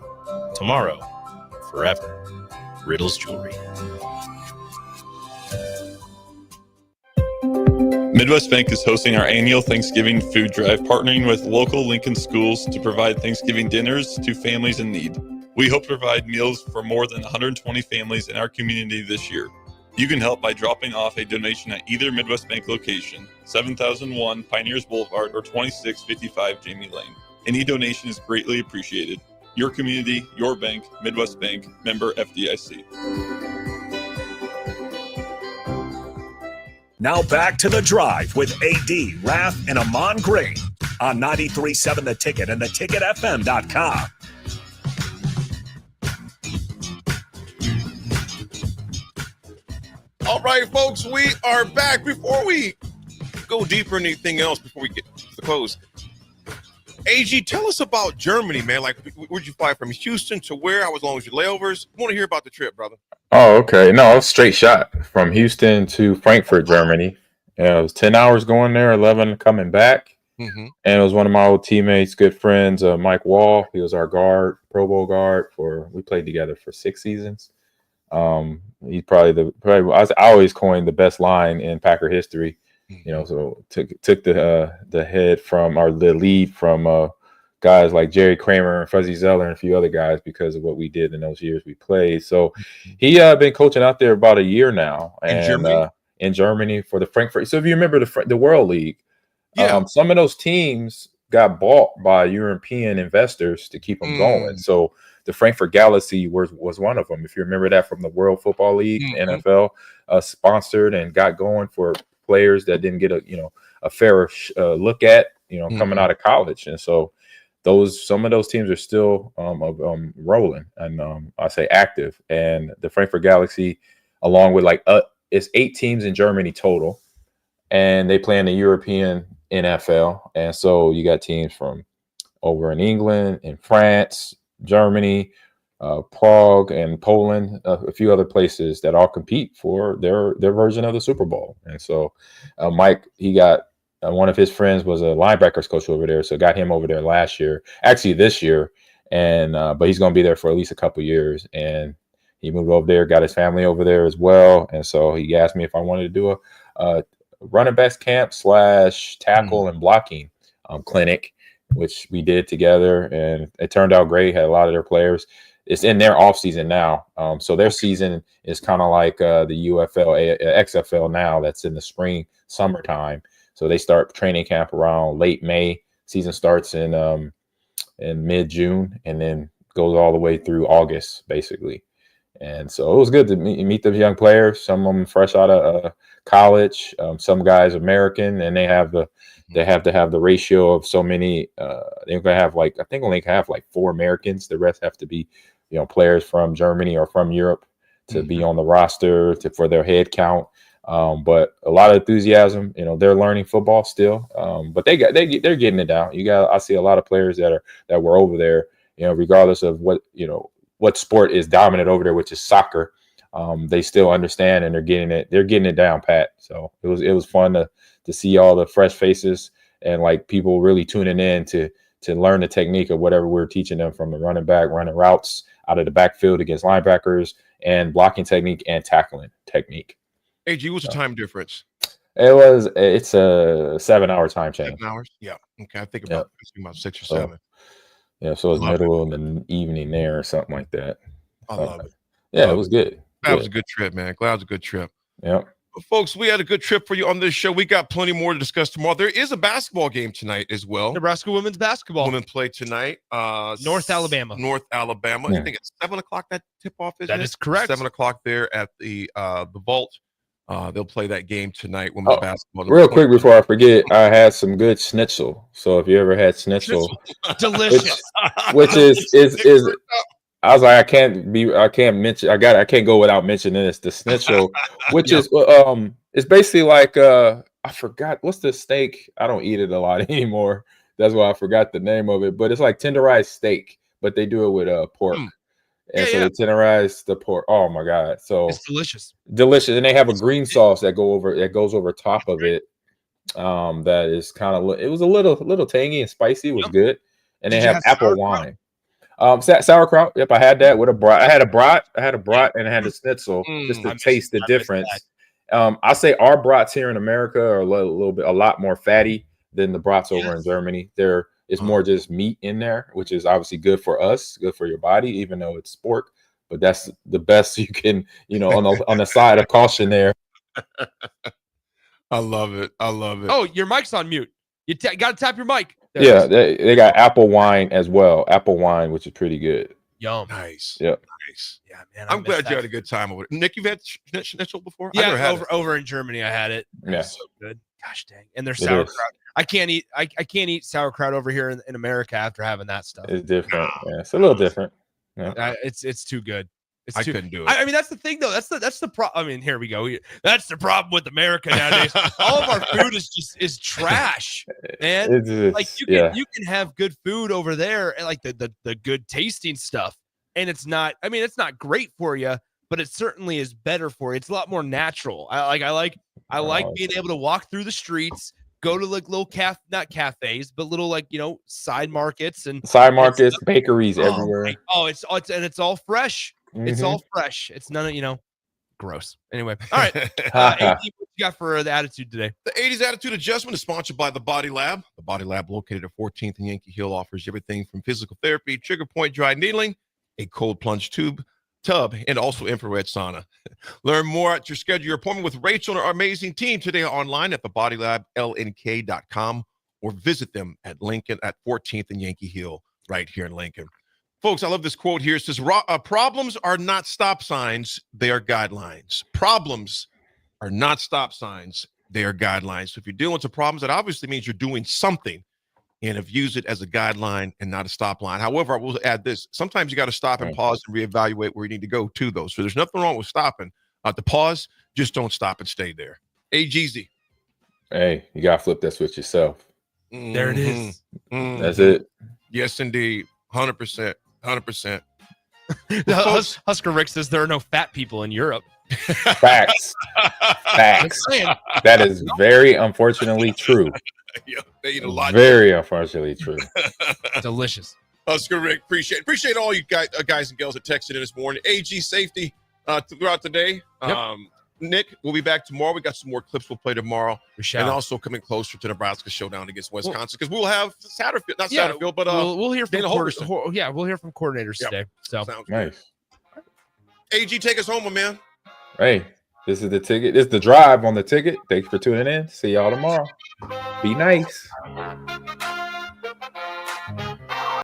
tomorrow, forever. Riddles Jewelry. Midwest Bank is hosting our annual Thanksgiving food drive, partnering with local Lincoln schools to provide Thanksgiving dinners to families in need. We hope to provide meals for more than 120 families in our community this year. You can help by dropping off a donation at either Midwest Bank location, 7001 Pioneers Boulevard or 2655 Jamie Lane. Any donation is greatly appreciated. Your community, your bank, Midwest Bank, member FDIC. Now back to The Drive with AD, Raff, and Ahman Green on 93.7 The Ticket and theticketfm.com. All right, folks, we are back. Before we go deeper in anything else, before we get to the close, AG, tell us about Germany, man. Like, where'd you fly from? Houston to where? How long was your layovers? I want to hear about the trip, brother. Oh, okay. No, it was straight shot from Houston to Frankfurt, Germany. Yeah, it was 10 hours going there, 11 coming back. Mm-hmm. And it was one of my old teammates, good friends, Mike Wall. He was our guard, Pro Bowl guard. We played together for 6 seasons. He's probably I always coined the best line in Packer history. You know, so took the head from, or the lead from guys like Jerry Kramer and Fuzzy Zeller and a few other guys because of what we did in those years we played. So he been coaching out there about a year now, and in Germany for the Frankfurt. So if you remember the World League, some of those teams got bought by European investors to keep them going. So the Frankfurt Galaxy was one of them. If you remember that from the World Football League, NFL sponsored and got going for players that didn't get a fair look at, coming out of college. And so some of those teams are still rolling and I say active. And the Frankfurt Galaxy, along with it's 8 teams in Germany total, and they play in the European NFL. And so you got teams from over in England, in France, Germany, Prague, and Poland, a few other places that all compete for their version of the Super Bowl. And so Mike, he got one of his friends was a linebackers coach over there, so got him over there last year, actually this year, and but he's going to be there for at least a couple years. And he moved over there, got his family over there as well, and so he asked me if I wanted to do a running backs camp / tackle and blocking clinic, which we did together, and it turned out great. Had a lot of their players. It's in their off season now, so their season is kind of like the UFL, XFL now. That's in the spring, summertime. So they start training camp around late May. Season starts in mid-June and then goes all the way through August, basically. And so it was good to meet those young players. Some of them fresh out of college. Some guys American, and they have to have the ratio of so many. They're gonna have I think only can have 4 Americans. The rest have to be, players from Germany or from Europe to be on the roster for their head count. But a lot of enthusiasm. They're learning football still, but they're getting it down. I see a lot of players that were over there. Regardless of what sport is dominant over there, which is soccer, they still understand and they're getting it down pat. So it was fun to see all the fresh faces and people really tuning in to learn the technique of whatever we're teaching them, from the running back, running routes out of the backfield against linebackers, and blocking technique and tackling technique. AG, what's the time difference? It's a 7-hour time change. 7 hours? Yeah. Okay. I think about 6 or 7. Yeah, so it's middle of the evening there or something like that. I love it. Yeah, it was good. That was a good trip, man. Glad it was a good trip. Yep. Folks, we had a good trip for you on this show. We got plenty more to discuss tomorrow. There is a basketball game tonight as well. Nebraska women's basketball. Women play tonight. North Alabama. Yeah. I think it's 7 o'clock that tip-off is. That is correct. 7 o'clock there at the Vault. They'll play that game tonight. Women's basketball. Real quick before I forget, I had some good schnitzel. So if you ever had schnitzel, delicious. Which is I was like, I can't go without mentioning this. The schnitzel, which is it's basically like I forgot what's the steak. I don't eat it a lot anymore. That's why I forgot the name of it. But it's like tenderized steak, but they do it with pork. And so they tenderize the pork. Oh my god! So it's delicious, and they have a green sauce that goes over top of it. That is kind of it was a little tangy and spicy. It was good, and they have apple wine. Sauerkraut. Yep, I had that with a brat. I had a brat, and I had a schnitzel just to taste the difference. I say our brats here in America are a lot more fatty than the brats over in Germany. It's more just meat in there, which is obviously good for us, good for your body, even though it's pork. But that's the best you can, on the side of caution there. I love it. Oh, your mic's on mute. You got to tap your mic. There they got apple wine as well. Apple wine, which is pretty good. Yum. Nice. Yep. Nice. Yeah, man. I'm glad you had a good time over it. Nick, you've had schnitzel before? Yeah, over in Germany, I had it. Yeah. It was so good. Gosh dang. And there's sauerkraut. I can't eat sauerkraut over here in America after having that stuff. It's different. Yeah, it's a little different. Yeah. It's too good. I couldn't do it. I mean, that's the thing, though. That's the problem. I mean, here we go. That's the problem with America nowadays. All of our food is trash, man. Like you can have good food over there, and like the good tasting stuff, and it's not. I mean, it's not great for you, but it certainly is better for you. It's a lot more natural. I like being able to walk through the streets, go to like little not cafes, but little side markets and bakeries everywhere. It's all fresh. It's all fresh. It's none of gross. Anyway, all right. AD, what you got for the attitude today? The 80s Attitude Adjustment is sponsored by the Body Lab. The Body Lab, located at 14th and Yankee Hill, offers everything from physical therapy, trigger point dry needling, a cold plunge tub, and also infrared sauna. Learn more at schedule your appointment with Rachel and our amazing team today online at thebodylablnk.com or visit them at Lincoln at 14th and Yankee Hill right here in Lincoln. Folks, I love this quote here. It says, problems are not stop signs, they are guidelines. Problems are not stop signs, they are guidelines. So if you're dealing with some problems, that obviously means you're doing something, and have used it as a guideline and not a stop line. However, I will add this. Sometimes you got to stop and pause and reevaluate where you need to go to those. So there's nothing wrong with stopping. To pause, just don't stop and stay there. GZ. Hey, you got to flip that switch yourself. There it is. That's it. Yes, indeed. 100%. 100%. Husker Rick says there are no fat people in Europe. Facts. That is very unfortunately true. They eat a lot. Very unfortunately true. Delicious. Husker Rick, appreciate all you guys and girls that texted in this morning. AG safety throughout the day. Yep. Nick, we'll be back tomorrow. We got some more clips we'll play tomorrow. We shall. And also coming closer to Nebraska showdown against Wisconsin, because we'll have Satterfield, but we'll hear from Holgerson. We'll hear from coordinators today. So sounds nice. AG, take us home, my man. Hey, this is the ticket. This is the drive on the ticket. Thanks for tuning in. See y'all tomorrow. Be nice.